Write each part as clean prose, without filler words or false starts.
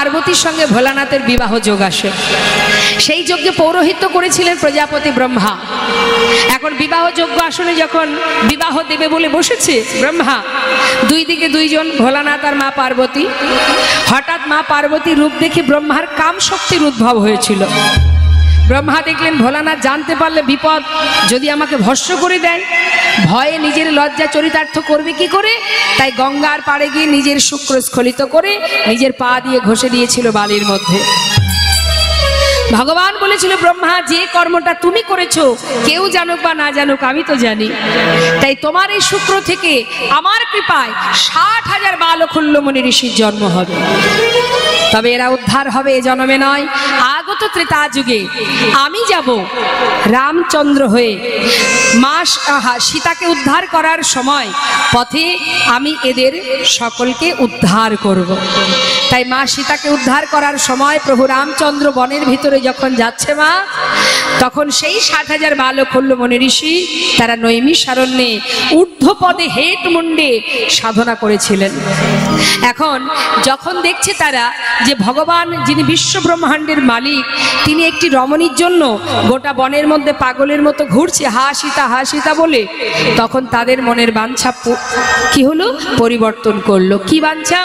পার্বতীর সঙ্গে ভোলানাথের বিবাহ যোগ আসে। সেই যজ্ঞে পৌরোহিত্য করেছিলেন প্রজাপতি ব্রহ্মা। এখন বিবাহ যজ্ঞ আসনে যখন বিবাহ দেবে বলে বসেছে ব্রহ্মা, দুই দিকে দুইজন, ভোলানাথ আর মা পার্বতী। হঠাৎ মা পার্বতীর রূপ দেখে ব্রহ্মার কাম শক্তির উদ্ভব হয়েছিল। ব্রহ্মা দেখলেন ভোলানাথ জানতে পারলে বিপদ, যদি আমাকে ভস্ম করে দেয়, ভয়ে নিজের লজ্জা চরিতার্থ করবে কি করে, তাই গঙ্গার পাড়ে গিয়ে নিজের শুক্র স্খলিত করে নিজের পা দিয়ে ঘষে দিয়েছিল বালির মধ্যে। ভগবান বলেছিল, ব্রহ্মা, যে কর্মটা তুমি করেছো কেউ জানুক বা না জানুক আমি তো জানি, তাই তোমার এই শুক্র থেকে আমার কৃপায় 60,000 বালখুল্ল মুনি ঋষির জন্ম হবে। তবে এরা উদ্ধার হবে এ জন্মে নয়, আগত ত্রেতা যুগে আমি যাব রামচন্দ্র হয়ে মা সীতাকে উদ্ধার করার সময় পথে আমি এদের সকলকে উদ্ধার করব। তাই মা সীতাকে উদ্ধার করার সময় প্রভু রামচন্দ্র বনের ভিতরে যখন যাচ্ছে মা, তখন সেই 60,000 বালখুল্ল মুনি ঋষি তারা নৈমিষারণ্যে ঊর্ধ্বপদে হেট মুন্ডে সাধনা করেছিলেন। এখন যখন দেখছে তারা যে ভগবান যিনি বিশ্ব ব্রহ্মাণ্ডের মালিক, তিনি একটি রমণীর জন্য গোটা বনের মধ্যে পাগলের মতো ঘুরছে হা সীতা বলে, তখন তাদের মনের বাঞ্ছা কি হলো, পরিবর্তন করলো। কি বাঞ্ছা?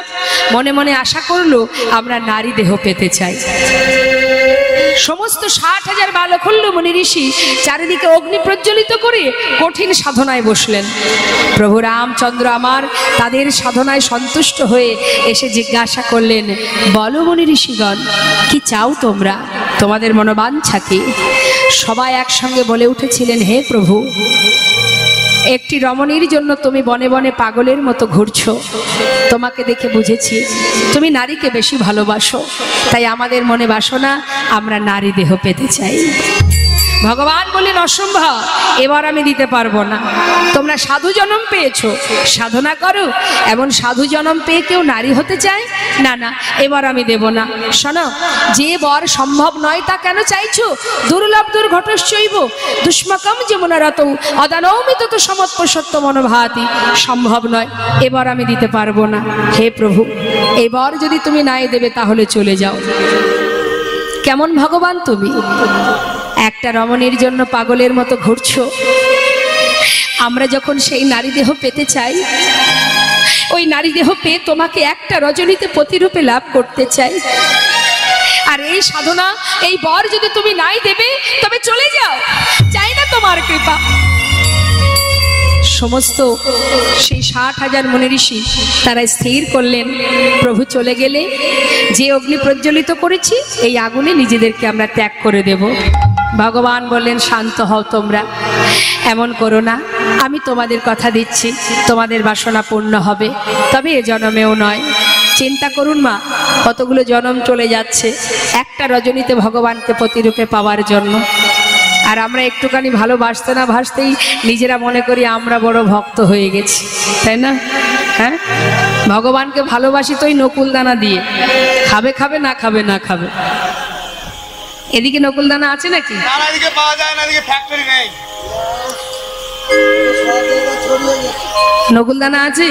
মনে মনে আশা করলো আমরা নারী দেহ পেতে চাই। সমস্ত 60,000 বালখুল্ল মুনি ঋষি চারিদিকে অগ্নি প্রজ্বলিত করে কঠিন সাধনায় বসলেন। প্রভু রামচন্দ্র আমার তাদের সাধনায় সন্তুষ্ট হয়ে এসে জিজ্ঞাসা করলেন, বলো মুনি ঋষিগণ, কি চাও তোমরা, তোমাদের মনোবাঞ্ছা কি? সবাই একসঙ্গে বলে উঠেছিলেন, হে প্রভু, একটি রমণীর জন্য তুমি বনে বনে পাগলের মতো ঘুরছো। তোমাকে দেখে বুঝেছি তুমি নারীকে বেশি ভালোবাসো, তাই আমাদের মনে বাসনা, আমরা নারী দেহ পেতে চাই। ভগবান বললেন, অসম্ভব, এবার আমি দিতে পারবো না। তোমরা সাধু জন্ম পেয়েছো, সাধনা করো, এমন সাধু জন্ম পেয়ে কেউ নারী হতে চায় না, না, এবার আমি দেব না। শোনো, যে বর সম্ভব নয় তা কেন চাইছো? দুর্লভ দুর্ঘটশ্চৈব দুষ্মকম যমুনারত অদানৌমিত তো সমৎপসত্ব মনোভাতি। সম্ভব নয়, এবার আমি দিতে পারবো না। হে প্রভু, এবার যদি তুমি নাই দেবে তাহলে চলে যাও। কেমন ভগবান তুমি, একটা রমণীর জন্য পাগলের মতো ঘুরছো। আমরা যখন সেই নারী দেহ পেতে চাই, ওই নারী দেহ পেয়ে তোমাকে একটা রজনীতে প্রতিরূপে লাভ করতে চাই। আর এই সাধনা, এই বর যদি তুমি নাই দেবে তবে চলে যাও, চাই না তোমার কৃপা। সমস্ত সেই 60,000 মুনি ঋষি তারা স্থির করলেন, প্রভু চলে গেলে যে অগ্নি প্রজ্বলিত করেছি এই আগুনে নিজেদেরকে আমরা ত্যাগ করে দেব। ভগবান বললেন, শান্ত হও তোমরা, এমন করো না, আমি তোমাদের কথা দিচ্ছি তোমাদের বাসনা পূর্ণ হবে, তবে এ জন্মেও নয়। চিন্তা করুন মা, কতগুলো জন্ম চলে যাচ্ছে একটা রজনীতে ভগবানকে প্রতিরূপে পাওয়ার জন্য। আর আমরা একটুখানি ভালোবাসতে না ভাসতেই নিজেরা মনে করি আমরা বড় ভক্ত হয়ে গেছি, তাই না? হ্যাঁ, ভগবানকে ভালোবাসি তো ওই নকুলদানা দিয়ে, খাবে খাবে, না খাবে না খাবে। এদিকে নকুলদানা আছে নাকি? নকুলদানা আছে,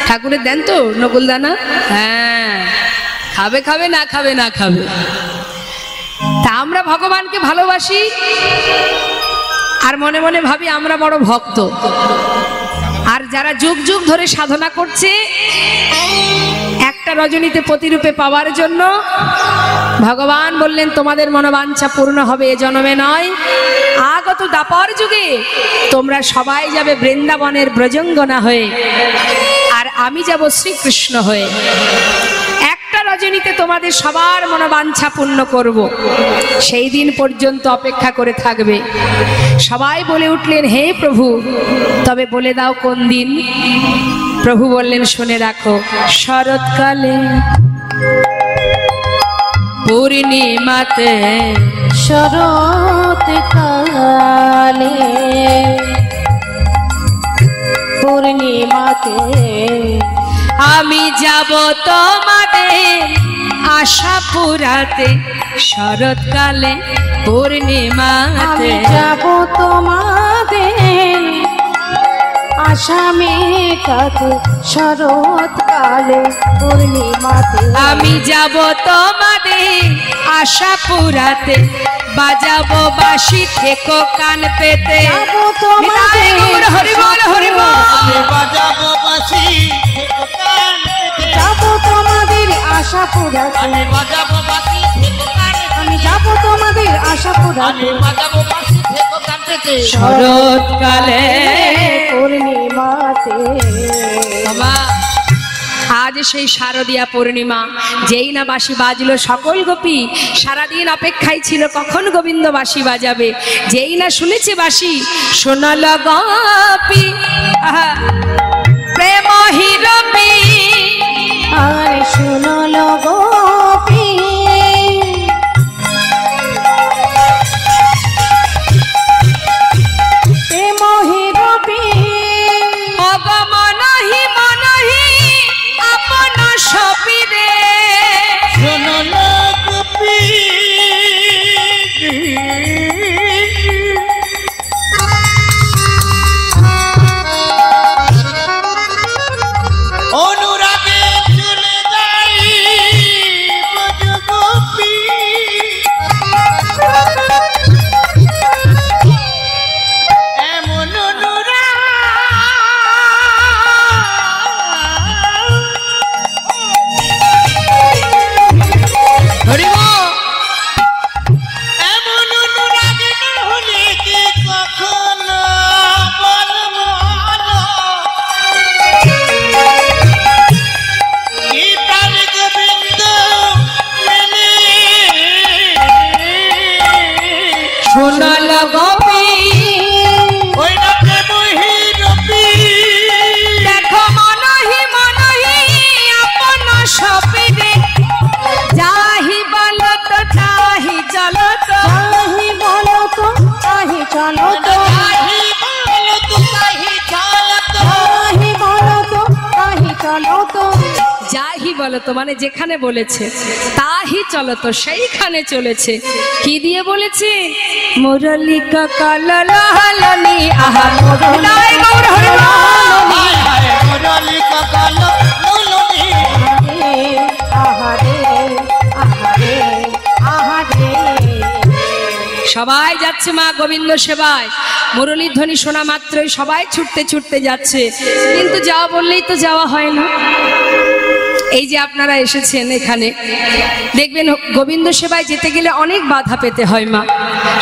ঠাকুরের দেন তো নকুলদানা। হ্যাঁ, খাবে খাবে, না খাবে না খাবে। তা আমরা ভগবানকে ভালোবাসি আর মনে মনে ভাবি আমরা বড় ভক্ত। আর যারা যুগ যুগ ধরে সাধনা করছে একটা রজনীতে প্রতিরূপে পাওয়ার জন্য, ভগবান বললেন তোমাদের মনোবাঞ্ছা পূর্ণ হবে এ জন্মে নয়, আগত দাপর যুগে তোমরা সবাই যাবে বৃন্দাবনের ব্রজঙ্গনা হয়ে, আর আমি যাব শ্রীকৃষ্ণ হয়ে। একটা রজনীতে তোমাদের সবার মনোবাঞ্ছা পূর্ণ করব, সেই দিন পর্যন্ত অপেক্ষা করে থাকবে। সবাই বলে উঠলেন, হে প্রভু, তবে বলে দাও কোন দিন? প্রভু বললেন, শুনে রাখো, শরৎকালে পূর্ণিমাতে, শরৎকালে পূর্ণিমাতে আমি যাব তোমাদের আশা পুরাতে। শরৎকালে পূর্ণিমাতে যাব তোমাদের আশা মেঘাতে শরৎকালে পূর্ণিমাতে আমি যাব তোমাদের আশা পুরাতে, বাজাবো বাঁশি থেকো কান পেতে। যাবো তোমাদের হরি বল হরি বল। আমি বাজাবো বাঁশি থেকো কান পেতে। যাবো তোমাদের আশা পুরাতে, আমি বাজাবো বাঁশি থেকো কান পেতে। আমি যাবো তোমাদের আশা আমি পুরাতে বাজাবো বাঁশি থেকো কান পেতে। শরৎকালে পূর্ণিমাতে। বাবা, আজ সেই শারদীয়া পূর্ণিমা, যেই না বাঁশি বাজলো সকল গোপী সারাদিন অপেক্ষায় ছিল কখন গোবিন্দ বাঁশি বাজাবে। যেই না শুনেছে বাঁশি, শোনাল গোপী আহা, প্রেম হিরবি। আর শুনল গোপী প্রেম হিরবি, অগ মনহি মনহি আপন সপিরে। শোনো না গোপী, অনুরাগে চলে যাই ব্রজ গোপী। এমন অনুরাগ হরি বল। এমন অনুরাগ না হলে কি কখনো বলবো না। কি প্রাণ গোবিন্দ মেনে শোনাল গোপী ওই রাতে মহিরবি। দেখো মনহি মনহি আপন সপিরে। যাহি বলত তাহি চলত, তাহি বলো তো তাহি চলো তো, তাহি বলো তো তাহি চলো তো। তাহি বলো তো তাহি চলো তো। যাহি বলতো মানে যেখানে বলেছে তাহি চলতো সেইখানে চলেছে। কি দিয়ে বলেছে? মুরলী কললহলনি আহা মুরলী গৌর হরি বল। হায় হায় মুরলী কপাল লুলুনি। আহারে আহারে আহারে। সবাই যাচ্ছে মা গোবিন্দ সেবায়। মুরলীর ধ্বনি শোনা মাত্রই সবাই ছুটতে ছুটতে যাচ্ছে, কিন্তু যাওয়া বললেই তো যাওয়া হয় না। এই যে আপনারা এসেছেন এখানে, দেখবেন গোবিন্দ সেবায় যেতে গেলে অনেক বাধা পেতে হয় মা।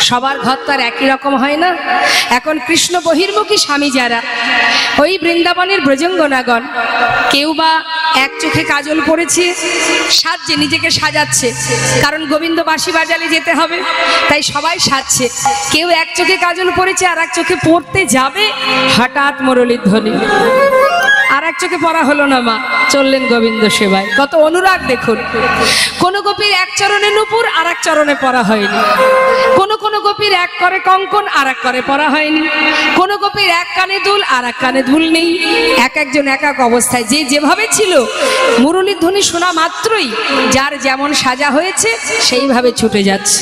সবার ঘর তো আর একই রকম হয় না। এখন কৃষ্ণ বহির্মুখী স্বামী যারা, ওই বৃন্দাবনের ব্রজঙ্গনাগণ, কেউ বা এক চোখে কাজল পড়েছে, সাজছে, নিজেকে সাজাচ্ছে, কারণ গোবিন্দ বাঁশি বাজালে যেতে হবে তাই সবাই সাজছে। কেউ এক চোখে কাজল পড়েছে, আর এক চোখে পড়তে যাবে, হঠাৎ মুরলীর ধ্বনি। আর এক চোখে পড়া হলো না মা, চললেন গোবিন্দ সেবায়। কত অনুরাগ দেখুন। কোন গোপীর এক চরণে নূপুর, আর এক চরণে পড়া হয়নি। কোন কোন গোপীর এক করে কঙ্কন, আর এক করে পড়া হয়নি। কোন গোপীর এক কানে দুল, আর এক কানে দুল নেই। এক একজন এক এক অবস্থায়, যে যেভাবে ছিল, মুরলীর ধ্বনি শোনা মাত্রই যার যেমন সাজা হয়েছে সেইভাবে ছুটে যাচ্ছে।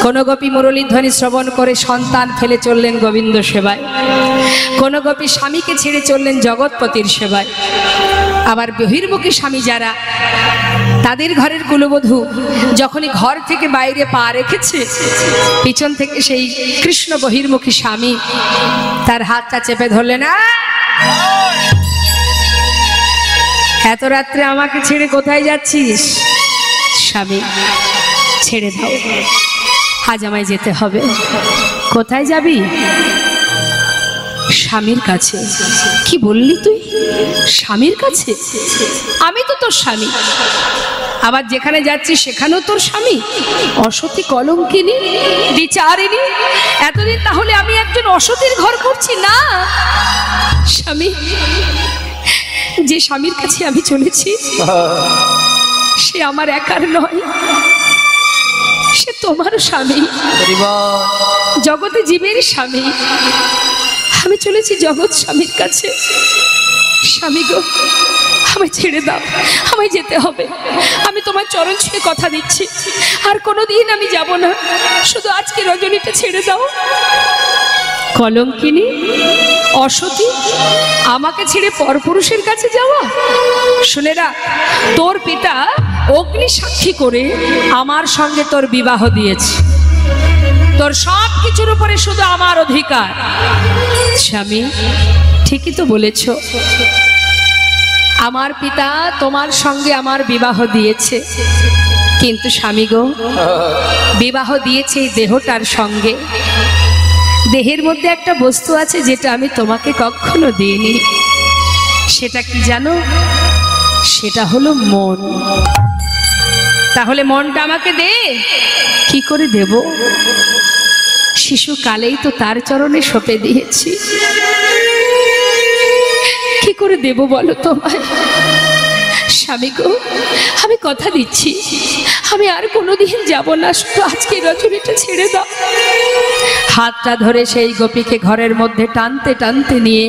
কোন গোপী মুরলীর ধ্বনি শ্রবণ করে সন্তান ফেলে চললেন গোবিন্দ সেবায়। কোন গোপী স্বামীকে ছেড়ে চললেন জগৎপতির সেবায়। আবার বহির্মুখী স্বামী যারা, তাদের ঘরের কুলবধূ যখনই ঘর থেকে বাইরে পা রেখেছে, পিছন থেকে সেই কৃষ্ণ বহির্মুখী স্বামী তার হাতটা চেপে ধরলেন। এত রাত্রে আমাকে ছেড়ে কোথায় যাচ্ছিস? স্বামী, ছেড়ে দাও, আজ আমায় যেতে হবে। কোথায় যাবি? স্বামীর কাছে। কি বললি তুই? স্বামীর কাছে? আমি তো তোর স্বামী। আবার যেখানে যাচ্ছিস সেখানেও তোর স্বামী? অসতী কলঙ্কিনী, বিচারিণী। এতদিন তাহলে আমি একজন অসতীর ঘর করছি না? স্বামী, যে স্বামীর কাছে আমি চলেছি সে আমার একার নয়, সে তোমারও স্বামী, জগতে জীবের স্বামী। আমি চলেছি জগৎ স্বামীর কাছে। স্বামী গো, আমায় ছেড়ে দাও, আমায় যেতে হবে। আমি তোমার চরণ ছুঁয়ে কথা দিচ্ছি, আর কোনোদিন আমি যাব না। শুধু আজকে রজনীটা ছেড়ে দাও। কলঙ্কিনী, অসতী, আমাকে ছেড়ে পরপুরুষের কাছে যাওয়া? শুনে রাখ, তোর পিতা অগ্নি সাক্ষী করে আমার সঙ্গে তোর বিবাহ দিয়েছে। তোর সব কিছুর উপরে শুধু আমার অধিকার। স্বামী, ঠিকই তো বলেছ, আমার পিতা তোমার সঙ্গে আমার বিবাহ দিয়েছে, কিন্তু স্বামী গো, বিবাহ দিয়েছে এই দেহটার সঙ্গে। দেহের মধ্যে একটা বস্তু আছে যেটা আমি তোমাকে কখনো দিইনি। সেটা কি জানো? সেটা হলো মন। তাহলে মনটা আমাকে দে। কি করে দেব? শিশুকালেই তো তার চরণে সঁপে দিয়েছি। কি করে দেব বলো তোমায়? স্বামী গো, আমি কথা দিচ্ছি, আমি আর কোনোদিন যাব না, শুধু আজকে রজনীটা ছেড়ে দাও। হাতটা ধরে সেই গোপীকে ঘরের মধ্যে টানতে টানতে নিয়ে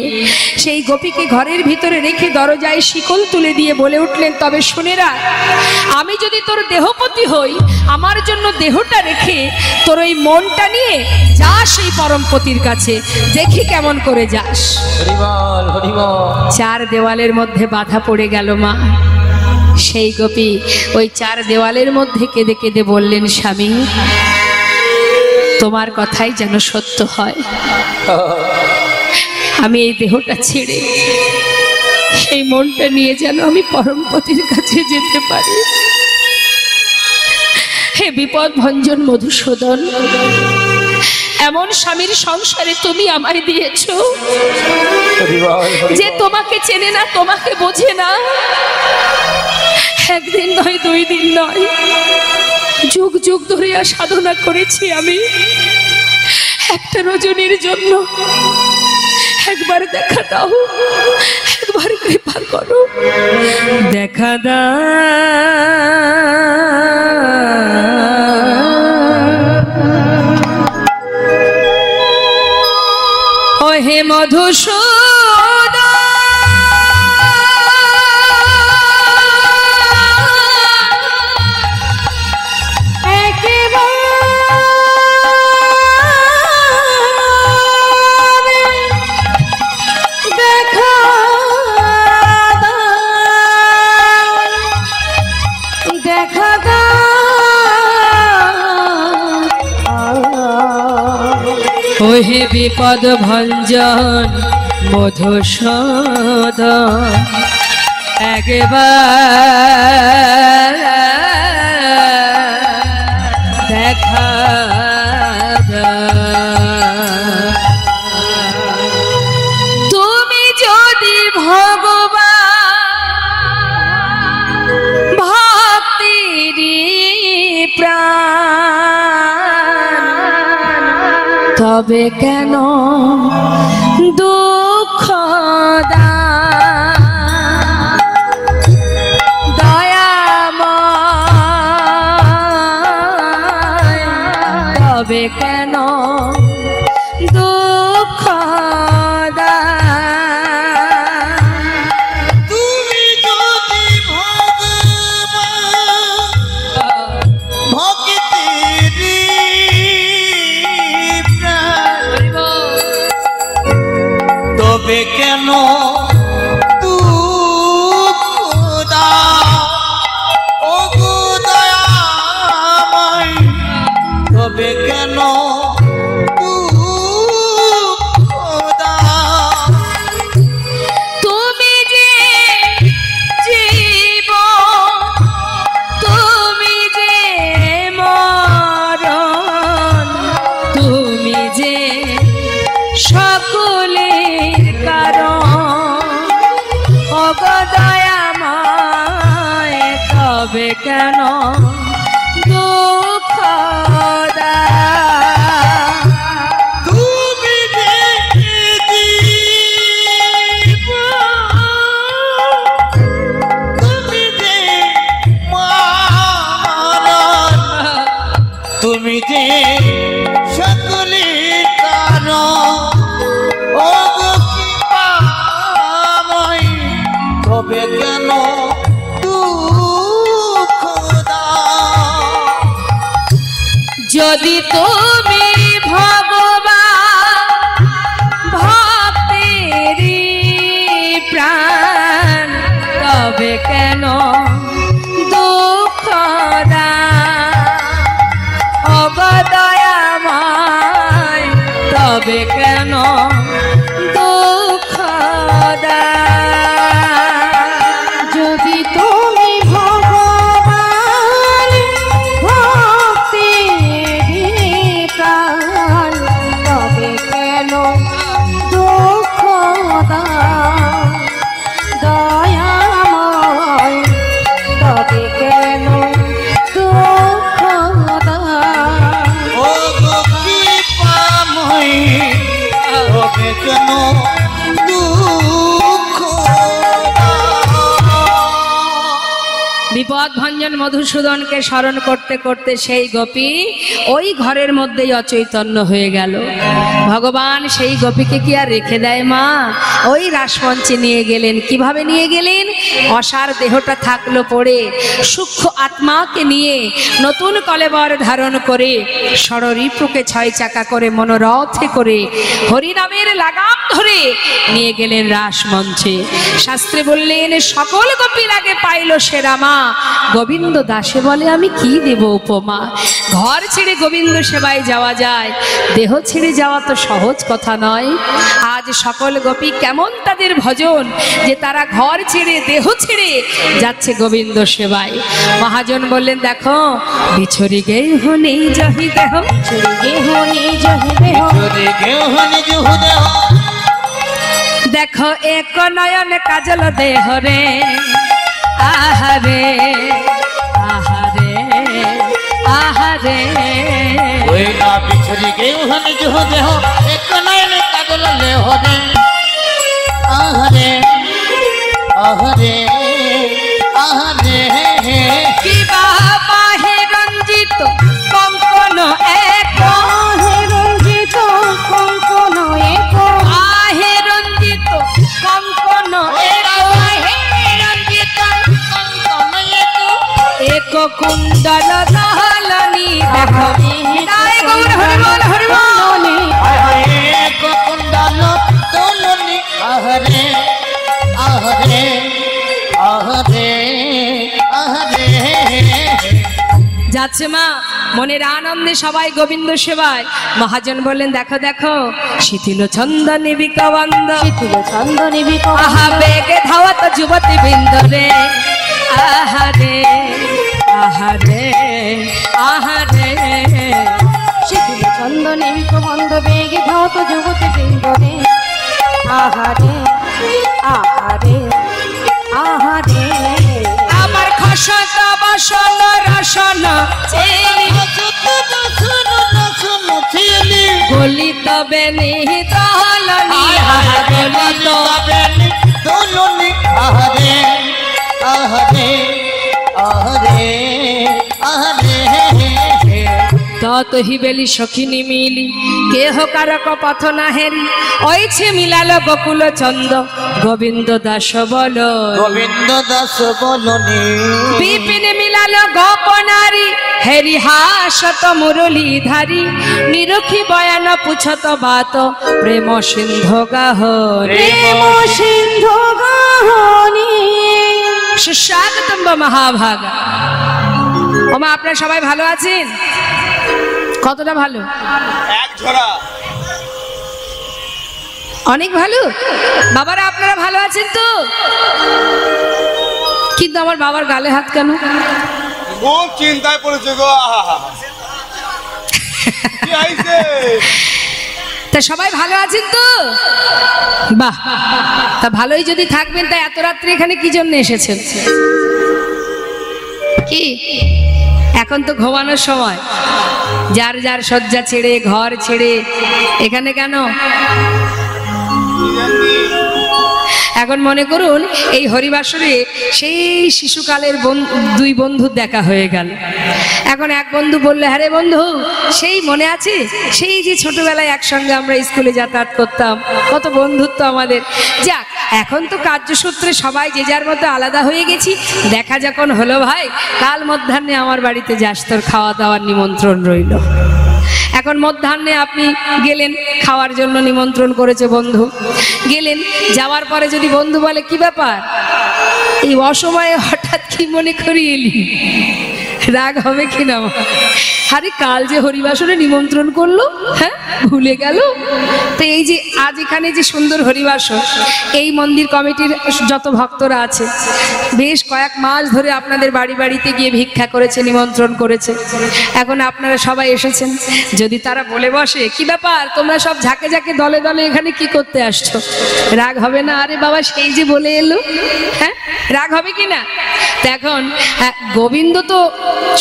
সেই গোপীকে ঘরের ভিতরে রেখে দরজায় শিকল তুলে দিয়ে বলে উঠলেন, তবে শুনে রাখ, আমি যদি তোর দেহপতি হই, আমার জন্য দেহটা রেখে তোর ওই মনটা নিয়ে যাস এই পরমপতির কাছে, দেখি কেমন করে যাস। চার দেওয়ালের মধ্যে বাধা পড়ে গেল মা। সেই গোপী ওই চার দেওয়ালের মধ্যে কেঁদে কেঁদে বললেন, স্বামী, তোমার কথাই যেন সত্য হয়। আমি এই দেহটা ছেড়ে সেই মনটা নিয়ে যেন আমি পরমপতির কাছে যেতে পারি। হে বিপদ ভঞ্জন মধুসূদন, এমন স্বামীর সংসারে তুমি আমায় দিয়েছো যে তোমাকে চেনে না, তোমাকে বোঝে না। একদিন নয়, 2 দিন নয়, যুগ যুগ ধরে সাধনা করেছি আমি একটা রজনীর জন্য। একবার দেখা দাও, একবার কৃপা করো, দেখা দাও। ও হে মধুসূদন, ও হে বিপদ ভঞ্জন মধুসূদন, একবার দেখা দাও। তুমি যদি ভগবান ভক্তির প্রাণ, তবে কেন দুঃখ দয়াময়, তবে কেন দুঃখ তুমি যদি ভগবান ভক্তির প্রাণ, তবে কেন দুঃখ দাও? ও গো দয়াময়, তবে কেন দুঃখ দাও? তুমি যে জীবন, তুমি যে মরণ, তুমি যে সকলের কারণ। ও গো দয়াময়, তবে কেন দুঃখ দাও? তুমি যে জীবন, তুমি যে মরণ, তুমি যে সকলের কারণ। ও গো কৃপাময়, তবে কেন দুঃখ দাও? যদি তুমি ভগবান মদভঞ্জন মধুসূদনকে স্মরণ করতে করতে সেই গোপী ওই ঘরের মধ্যেই অচৈতন্য হয়ে গেল। ভগবান সেই গোপীকে কি আর রেখে দেয় মা? ওই রাসমঞ্চে নিয়ে গেলেন। কিভাবে নিয়ে গেলেন? অসার দেহটা থাকলো পড়ে, সূক্ষ্ম আত্মাকে নিয়ে নতুন কলেবর ধারণ করে ষড়রিপুকে 6 চাকা করে মনোরথে করে হরিনামের লাগাম ধরে নিয়ে গেলেন রাসমঞ্চে। শাস্ত্রে বললেন সকল গোপীর আগে পাইল সেরা মা। গোবিন্দ দাসে বলে আমি কি দেব উপমা। ঘর ছেড়ে গোবিন্দ সেবায় যাওয়া যায়, দেহ ছেড়ে যাওয়া তো সহজ কথা নয়। আজ সকল গোপী কেমন তাদের ভজন যে তারা ঘর ছেড়ে দেহ ছেড়ে যাচ্ছে গোবিন্দ সেবায়। মহাজন বললেন দেখো বিছরি গে হনি জহি দেহ, দেখো এক নয়ন কাজল দেহ রে, আহারে আহারে আহারে। ওই না বিছরি গেউ হনি জহ দেহ, এক নয়ন কাজল দেহ রে, আহারে আহারে আহারে। কি বাবা হে রঞ্জিত কঙ্কন এক, হে রঞ্জিত কঙ্কন এক, আহে রঞ্জিত কঙ্কন এক, এক কুণ্ডল দহলনি দেখো। জয় গৌর হরিবল হরিবল। এক কুণ্ডল দোলনি, আহারে আহারে আহারে আহারে। যাচ্ছে মা মনের আনন্দে সবাই গোবিন্দ সেবায়। মহাজন বললেন দেখো দেখো শিথিল ছন্দ নিবিক বন্দ, শিথিল ছন্দ নিবিক আহা বেগে ধাওয়াত যুবতী বৃন্দ রে, আহারে আহারে আহারে। শিথিল ছন্দ নিবিক বন্ধ বেগে ধাওত যুবতী বৃন্দ রে, আহারে আহারে আহারে। আমার খসত বসন রসন চেলি, গলিত বেনিহিত হলনি, গলিত দোলনি, আহারে আহারে আহারে আহারে। তত হিবেলি সখিনী মিলি কেহ কারক পথ না হেরি, ওইছে মিলাল গোকুল চন্দ গোবিন্দ দাস বল। গোবিন্দ দাস বলনি বিপিন মিলাল গোপনারী হেরি হাসত মুরলী ধারী, নিরখি বয়ান পুছত বাত প্রেম সিন্ধু গাহ প্রেম সিন্ধু গাহনি। সুস্বাগতম মহাভাগা। ওমা আপনারা সবাই ভালো আছেন? কতটা ভালো? এক ঝরা অনেক ভালো। বাবারা আপনারা ভালো আছেন তো? কিন্তু আমার বাবার গালে হাত কেন? খুব চিন্তায় পড়েছে গো। কি হইছে? তা সবাই ভালো আছেন তো? বাহ, তা ভালোই যদি থাকবেন তা এত রাত্রে এখানে কি জন্য এসেছেন? কি এখন তো ঘুমানোর সময়, যার যার শয্যা ছেড়ে ঘর ছেড়ে এখানে কেন? এখন মনে করুন এই হরিবাসরে সেই শিশুকালের দুই বন্ধুর দেখা হয়ে গেল। এখন এক বন্ধু বললে হ্যাঁ রে বন্ধু, সেই মনে আছে সেই যে ছোটবেলায় একসঙ্গে আমরা স্কুলে যাতায়াত করতাম, কত বন্ধুত্ব আমাদের। যাক, এখন তো কার্যসূত্রে সবাই যে যার মতো আলাদা হয়ে গেছি। দেখা যখন হলো ভাই, কাল মধ্যাহ্নে আমার বাড়িতে যাস, তোর খাওয়া দাওয়ার নিমন্ত্রণ রইল। এখন মধ্যাহ্নে আপনি গেলেন, খাওয়ার জন্য নিমন্ত্রণ করেছে বন্ধু, গেলেন, যাওয়ার পরে যদি বন্ধু বলে কি ব্যাপার এই অসময়ে হঠাৎ কি মনে করিয়ে এলি, রাগ হবে কিনা? আরে কাল যে হরিবাসরে নিমন্ত্রণ করলো, হ্যাঁ ভুলে গেল? তো এই যে আজ এখানে যে সুন্দর হরিবাসর, এই মন্দির কমিটির যত ভক্তরা আছে বেশ কয়েক মাস ধরে আপনাদের বাড়ি বাড়িতে গিয়ে ভিক্ষা করেছে, নিমন্ত্রণ করেছে। এখন আপনারা সবাই এসেছেন, যদি তারা বলে বসে কি ব্যাপার তোমরা সব ঝাঁকে ঝাঁকে দলে দলে এখানে কি করতে আসছো, রাগ হবে না? আরে বাবা সেই যে বলে এলো, হ্যাঁ রাগ হবে কি না? তো এখন গোবিন্দ তো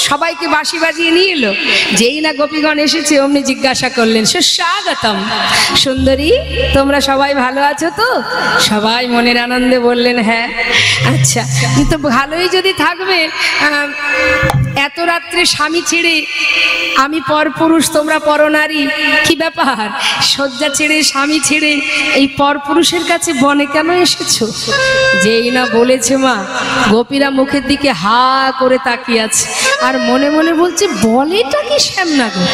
সবাইকে বাঁশি বাজিয়ে নিয়ে এলো, যেই না গোপীগণ এসেছে অমনি জিজ্ঞাসা করলেন, সুস্বাগতম সুন্দরী, তোমরা সবাই ভালো আছো তো? সবাই মনের আনন্দে বললেন হ্যাঁ। আচ্ছা, কিন্তু ভালোই যদি থাকবে, এত রাত্রে স্বামী ছেড়ে, আমি পরপুরুষ তোমরা পরনারী, কি ব্যাপার? শয্যা ছেড়ে স্বামী ছেড়ে এই পরপুরুষের কাছে বনে কেন এসেছো? যেই না বলেছে মা, গোপীরা মুখের দিকে হা করে তাকিয়ে আছে আর মনে মনে বলছে, বলেটা কি শ্যামনা গো,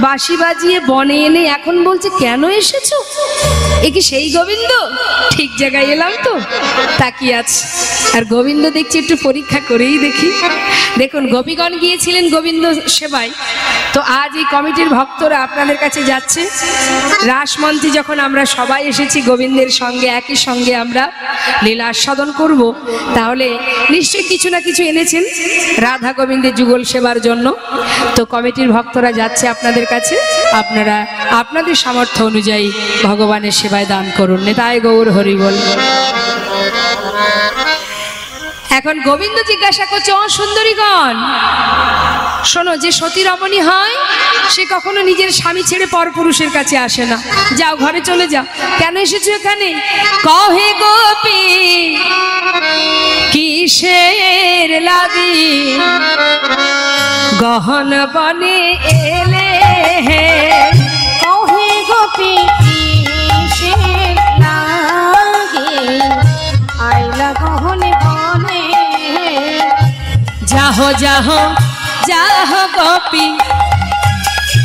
বাঁশি বাজিয়ে বনে এনে এখন বলছে কেন এসেছো? এ কি সেই গোবিন্দ? ঠিক জায়গায় এলাম তো? তাকিয়ে আছে। আর গোবিন্দ দেখছি একটু পরীক্ষা করেই দেখি। দেখুন, গোপীগণ গিয়েছিলেন গোবিন্দ সেবায়, তো আজ এই কমিটির ভক্তরা আপনাদের কাছে যাচ্ছে। রাসমন্ত্রী যখন আমরা সবাই এসেছি গোবিন্দের সঙ্গে, একই সঙ্গে আমরা লীলা আস্বাদন করব, তাহলে নিশ্চয়ই কিছু না কিছু এনেছেন রাধা গোবিন্দের যুগল সেবার জন্য। তো কমিটির ভক্তরা যাচ্ছে আপনাদের কাছে, আপনারা আপনাদের সামর্থ্য অনুযায়ী ভগবানের সেবায় দান করুন। নেতাই গৌর হরি বল। এখন গোবিন্দ জিজ্ঞাসা করছে, ও সুন্দরীগণ শোনো, যে সতী রমণী হয় সে কখনো নিজের স্বামী ছেড়ে পরপুরুষের কাছে আসে না। যাও ঘরে চলে যাও। কেন এসেছো এখানে? কহে গোপী কিসের লাগি গহন বনে এলে, কহে গোপী কিসের লাগি আইলা গহনে বনে। যাহো যাহো যাহো গোপী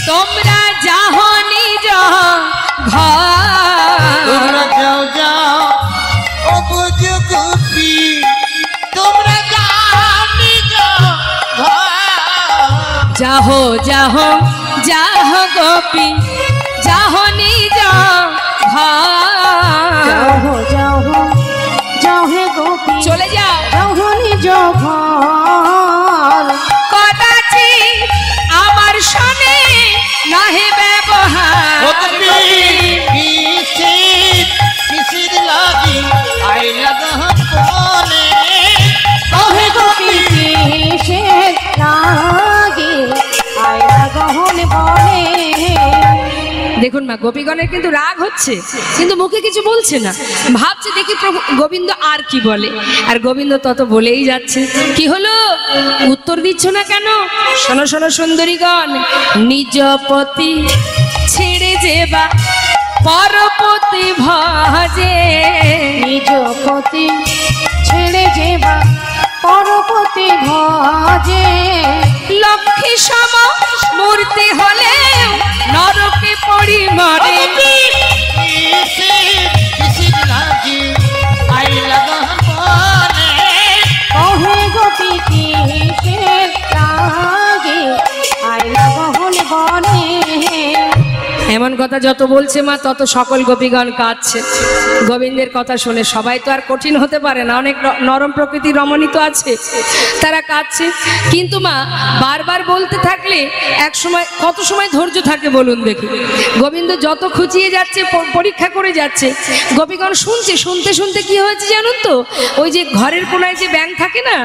তোমরা যাহো নিজ ঘর। তোমরা যাও যাও অবুঝ গোপী, তোমরা যাও নিজ ঘর। যাহো যাহো যাহো গোপী যাহো নিজ ঘর। যাও যাও যাও হে গোপী, চলে যাও। যাও নিজ ঘর। কদাচি আমার শোনে নাহি ব্যবহার। কিসির লাগি আইলা গহন বনে। কহে গোপী কিসের লাগি আইলা গহনে বনে। দেখুন মা, গোপীগণের কিন্তু রাগ হচ্ছে, কিন্তু মুখে কিছু বলছে না, ভাবছে দেখি প্রভু গোবিন্দ আর কি বলে। আর গোবিন্দ তত বলেই যাচ্ছে। কি হলো, উত্তর দিচ্ছ না কেন? শোনো শোনো সুন্দরীগণ, নিজ পতি ছেড়ে যেবা পরপতি ভজে। নিজ পতি ছেড়ে যেবা পরপতি ভজে। লক্ষ্মী সম মূর্তি হলে নরকে পড়ি মরে। কিসির লাগি আইলা গহন বনে। কহে গোপী কিসের লাগি আইলা গহনে বনে। এমন কথা যত বলছে মা, তত সকল গোপীগণ কাঁদছে গোবিন্দের কথা শুনে। সবাই তো আর কঠিন হতে পারে না, অনেক নরম প্রকৃতির রমণী তো আছে, তারা কাঁদছে। কিন্তু মা বারবার বলতে থাকলে এক সময়, কত সময় ধৈর্য থাকে বলুন দেখি? গোবিন্দ যত খুঁচিয়ে যাচ্ছে, পরীক্ষা করে যাচ্ছে, গোপীগণ শুনছে। শুনতে শুনতে কি হয়েছে জানুন তো? ওই যে ঘরের কোনায় যে ব্যাঙ থাকে না,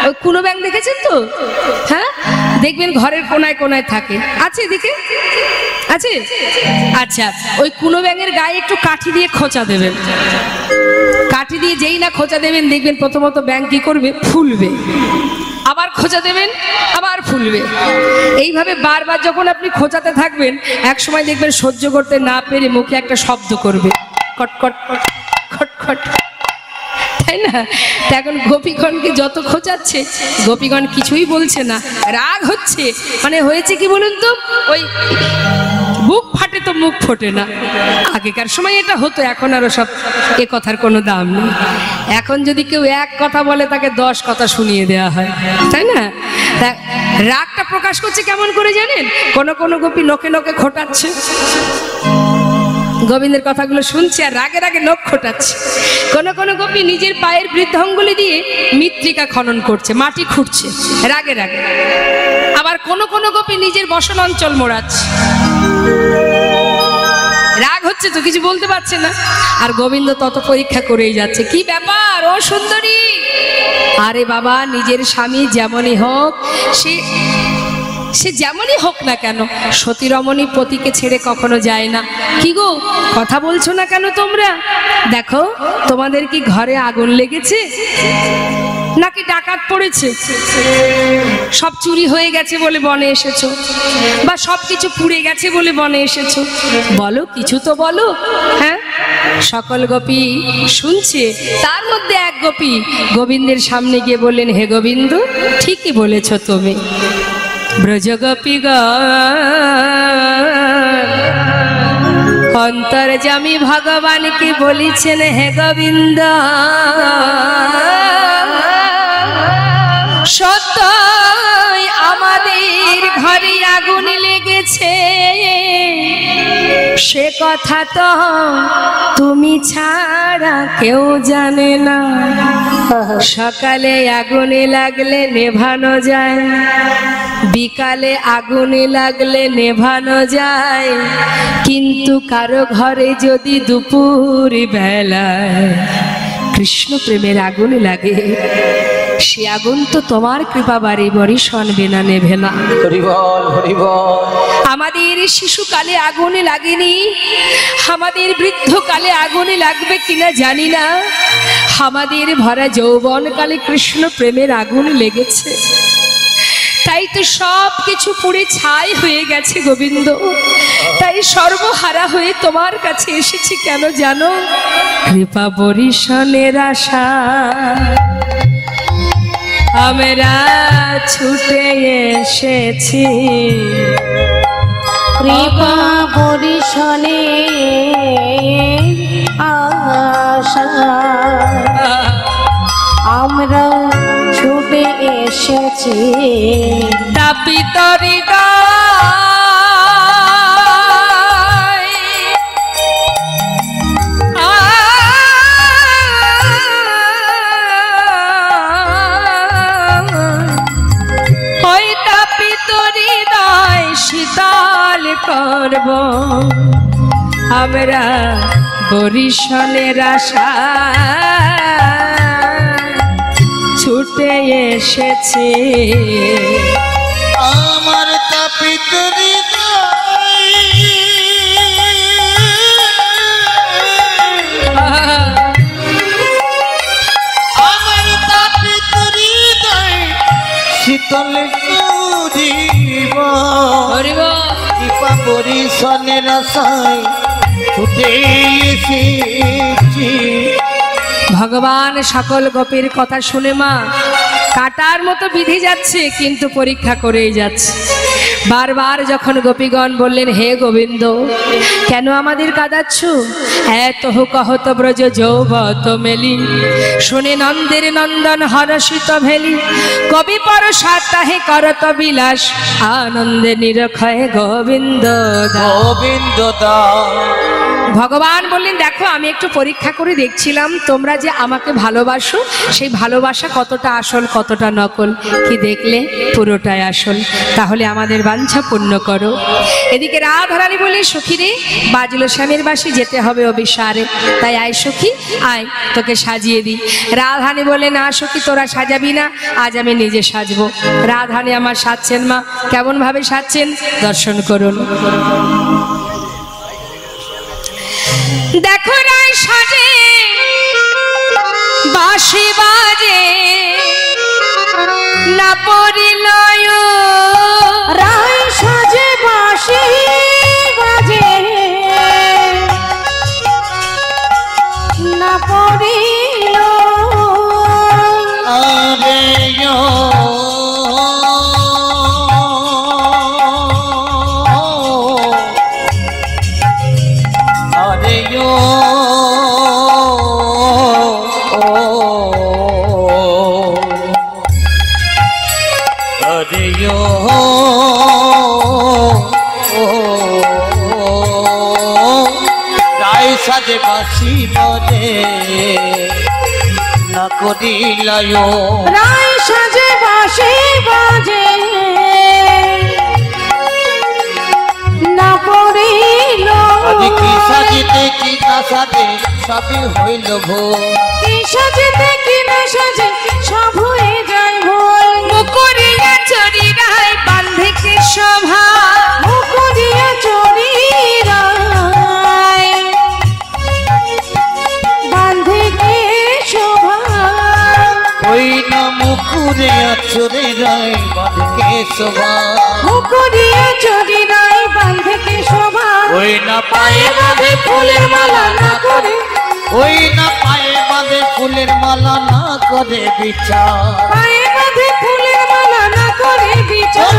ওই কুনো ব্যাঙ দেখেছেন তো? হ্যাঁ, দেখবেন ঘরের কোনায় কোনায় থাকে, আছে এদিকে আছে। আচ্ছা, ওই কুনো ব্যাঙের গায়ে একটু কাঠি দিয়ে খোঁচা দেবেন। কাঠি দিয়ে যেই না খোঁচা দেবেন, দেখবেন প্রথমত ব্যাঙ কি করবে? ফুলবে। আবার খোঁচা দেবেন, আবার ফুলবে। এইভাবে বারবার যখন আপনি খোঁচাতে থাকবেন, এক সময় দেখবেন সহ্য করতে না পেরে মুখে একটা শব্দ করবে, কটকট খটখট, তাই না? এখন গোপীগণকে যত খোঁচাচ্ছে, গোপীগণ কিছুই বলছে না, রাগ হচ্ছে। মানে হয়েছে কি বলুন তো, ওই বুক ফাটে তো মুখ ফোটে না। আগেকার সময় এটা হতো, এখন আরো সব এ কথার কোনো দাম নেই। এখন যদি কেউ এক কথা বলে, তাকে 10 কথা শুনিয়ে দেওয়া হয়, তাই না? তা রাগটা প্রকাশ করছে কেমন করে জানেন? কোন কোন গোপী নখে নখে খোটাচ্ছে, গোবিন্দের কথাগুলো শুনছে আর রাগে রাগে নখ খোটাচ্ছে। কোন কোন গোপী নিজের পায়ের বৃদ্ধাঙ্গুলি দিয়ে মৃত্তিকা খনন করছে, মাটি খুঁড়ছে রাগে রাগে। আবার কোন কোন গোপী নিজের বসন অঞ্চল মোড়াচ্ছে। রাগ হচ্ছে তো, কিছু বলতে পারছে না। আর গোবিন্দ তত পরীক্ষা করেই যাচ্ছে। কি ব্যাপার ও সুন্দরী? আরে বাবা, নিজের স্বামী যেমনই হোক, সে যেমনই হোক না কেন সতী রমণী পতিকে ছেড়ে কখনো যায় না। কি গো, কথা বলছো না কেন তোমরা? দেখো, তোমাদের কি ঘরে আগুন লেগেছে নাকি ডাকাত পড়েছে? সব চুরি হয়ে গেছে বলে বনে এসেছো, বা সব কিছু পুড়ে গেছে বলে বনে এসেছো? বলো, কিছু তো বলো। হ্যাঁ, সকল গোপী শুনছে। তার মধ্যে এক গোপী গোবিন্দের সামনে গিয়ে বললেন, হে গোবিন্দ, ঠিকই বলেছ তুমি। ব্রজগোপী অন্তর্যামী ভগবানকে বলেছেন, হে গোবিন্দ, সত্যই আমাদের ঘরে আগুন লেগেছে, সে কথা তো তুমি ছাড়া কেউ জানে না। সকালে আগুনে লাগলে নেভানো যায়, বিকালে আগুনে লাগলে নেভানো যায়, কিন্তু কারো ঘরে যদি দুপুর বেলায় কৃষ্ণ প্রেমের আগুন লাগে, সে আগুন তো তোমার কৃপা বাড়ি বাড়ি শোনবে না, নেবে না। আমাদের শিশুকালে আগুনে লাগেনি, আমাদের বৃদ্ধকালে আগুনে লাগবে কিনা জানি না, আমাদের ভরা যৌবনকালে কৃষ্ণ প্রেমের আগুন লেগেছে। তাই তো সব কিছু পুড়ে ছাই হয়ে গেছে গোবিন্দ। তাই সর্বহারা হয়ে তোমার কাছে এসেছি, কেন জানো? কৃপা বরিশনের আশা আমরা ছুটে এসেছি, কৃপা বরিশনে আশা আমরা ছুটে এসেছি। তাপিত হৃদয় ওই তাপিত হৃদয় শীতল করব আমরা বরিশনের আশা ছুটে এসেছে। আমার তাপিত হৃদয় আমার তাপিত হৃদয় শীতল করিব কৃপা বরিশনের আশায় ছুটে এসেছি। ভগবান সকল গোপীর কথা শুনে মা কাটার মতো বিধে যাচ্ছে, কিন্তু পরীক্ষা করেই যাচ্ছে। বারবার যখন গোপীগণ বললেন, হে গোবিন্দ, কেন আমাদের কাঁদাচ্ছ? এত কহত ব্রজ যৌবত মেলি, শুনে নন্দের নন্দন হরষিত ভেলি, কবি পরশা তাহে করত বিলাস, আনন্দে নিরক্ষয় গোবিন্দ গোবিন্দ দা। ভগবান বললেন, দেখো, আমি একটু পরীক্ষা করে দেখছিলাম তোমরা যে আমাকে ভালোবাসো, সেই ভালোবাসা কতটা আসল কতটা নকল। কি দেখলে? পুরোটাই আসল। তাহলে আমাদের বাঞ্ছা পূর্ণ করো। এদিকে রাধারানী বলে, সখী রে, বাজলো শ্যামের বাসি, যেতে হবে অবিসারে, তাই আয় সখী আয়, তোকে সাজিয়ে দিই। রাধারানী বলে, না সখী, তোরা সাজাবি না, আজ আমি নিজে সাজবো। রাধারানী আমার সাজছেন মা। কেমন ভাবে সাজছেন দর্শন করুন। দেখো রায় সাজে বাঁশি বাজে না পড়িল, রায় সাজে বাঁশি বাজে না পড়িল, আরে সাজে বাঁশি বলে না করিলায়, রায় সাজে বাঁশি বাজে না পড়িল, কি সাজিতে কি না সাজে সবই হইল ভোর, কি সাজিতে কি না সাজে সব হয়ে যায় ভুল। মুকুরিয়া চরি রায় বান্ধে কৃষ্ণ মুকুরে আচরে রায় বাঁধকে শোভা মুকুরিয়ে চরি নাই বাঁধকে শোভা ওই না পায়ে বাঁধে ফুলের মালা না করে ওই না পায়ে বাঁধে ফুলের মালা না করে বিচার পায়ে বাঁধে ফুলের মালা না করে বিচার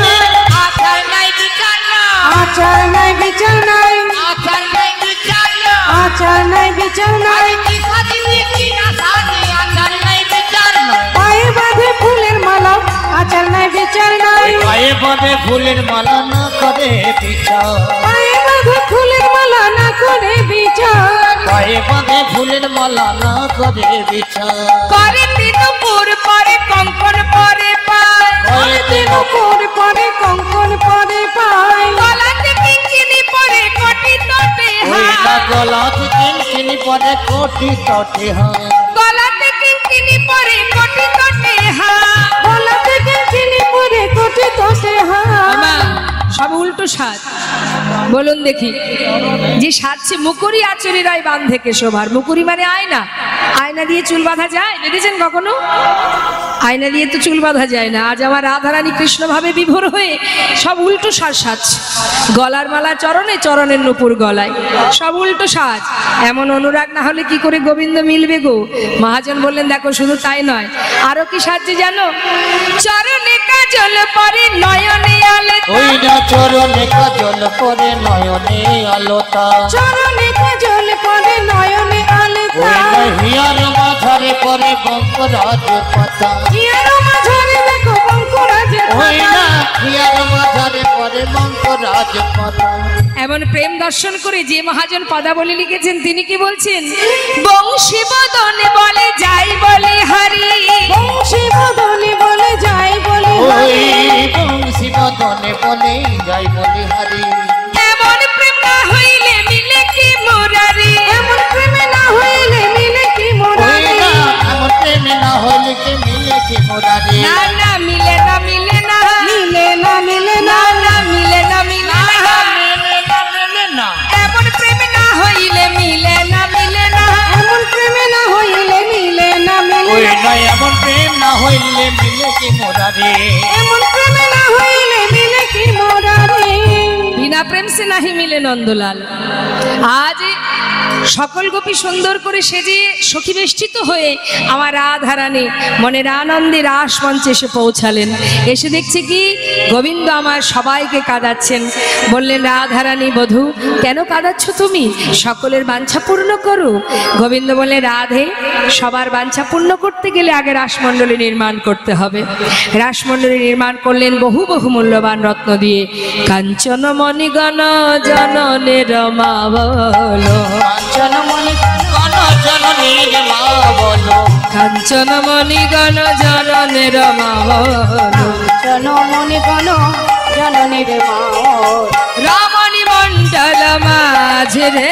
আচার নাই বিচার না আচার নাই বিচার নাই আচার নাই বিচার না আচার নাই বিচার নাই কি সাজিয়ে কি না সাজিয়ে আচার নাই বিচার না পায়ে বাঁধে ফুলের মালা আচার নাই বিচার নাই পায়ে বাঁধে ফুলের মালা না করে বিচার পায়ে বাঁধে ফুলের মালা না করে বিচার পায়ে বাঁধে ফুলের মালা না করে বিচার করে তিনপুর পরে কঙ্কন পরে পায় করে দিন মুকুর পরে কঙ্কন পরে পায় গলাতে কিঙ্কিনি পরে কোটি তটে ওই না হাত গলাতে কিনকিনি পরে কোটি তটে হাত গলাতে কিঙ্কিনি পরে কোটি তটে হাত গলা থেকে চিনি পরে কোটি তোষে আমা হাত সব উল্টো সাজ বলুন দেখি যে সাজছে মুকুরি আচরি রায় বাঁধে শোভার মুকুরি মানে আয়না আয়না দিয়ে চুল বাঁধা যায় দেখেছেন কখনো আয়না দিয়ে তো চুল বাঁধা যায় না আজ আমার রাধারানী কৃষ্ণ ভাবে বিভোর হয়ে সব উল্টো সাজ সাজছে গলার মালা চরণে চরণের নুপুর গলায় সব উল্টো সাজ এমন অনুরাগ না হলে কি করে গোবিন্দ মিলবে গো মহাজন বললেন দেখো শুধু তাই নয় আরো কি সাজছে জানো চরণে কাজল পরে নয়নে আলতা ওই না চরণে কাজল পরে নয়নে আলোতা চরণে কাজল পরে নয়নে আলতা ওই না হিয়ার মাথারে পরে বঙ্করাজ পাতা হিয়ার মাঝারে দেখো বঙ্করাজের ওই না হিয়ার মাথারে পরে বঙ্করাজ পাতা এমন প্রেম দর্শন করে যে মহাজন পদাবলী লিখেছেন তিনি কি বলছেন বংশী বদনে বলে যাই বলে হারি বংশী বদনে বলে যাই বলে ওই বংশী বদনে বলে যাই বলে হারি এমন প্রেম না হইলে মিলে কি মুরারি এমন প্রেমে না হইলে মিলে কি ওই মোরারি না আমার প্রেমে না হলে কি মিলে কি মোরারি না না মিলে না মিলে না মিলে না মিলে না না না মিলে না মিলে না এমন প্রেম না হইলে মিলে না মিলে না এমন প্রেমে না হইলে মিলে না মিলে ওই না না এমন প্রেম না হইলে মিলে কি মোরারি এমন প্রেমে না হইলে মিলে কি মোরারি বিনা প্রেম সে নাহি মিলে নন্দলাল আজ সকল গোপী সুন্দর করে সেজে সখী বেষ্টিত হয়ে আমার রাধারানী মনের আনন্দে রাস মঞ্চে এসে পৌঁছালেন এসে দেখছি কি গোবিন্দ আমার সবাইকে কাঁদাচ্ছেন বললেন রাধারানী বধূ কেন কাঁদাচ্ছ তুমি সকলের বাঞ্ছা পূর্ণ করো গোবিন্দ বললেন রাধে সবার বাঞ্ছা পূর্ণ করতে গেলে আগে রাসমণ্ডলী নির্মাণ করতে হবে রাসমণ্ডলী নির্মাণ করলেন বহু বহু মূল্যবান রত্ন দিয়ে কাঞ্চন মণিগণ জননের মা বলো জনমণি গণ জননীর মা বলো কাঞ্চন মণিগণ জননের মা বলো জনমনে গণ জননীর মা রমণী মণ্ডল মাঝে রে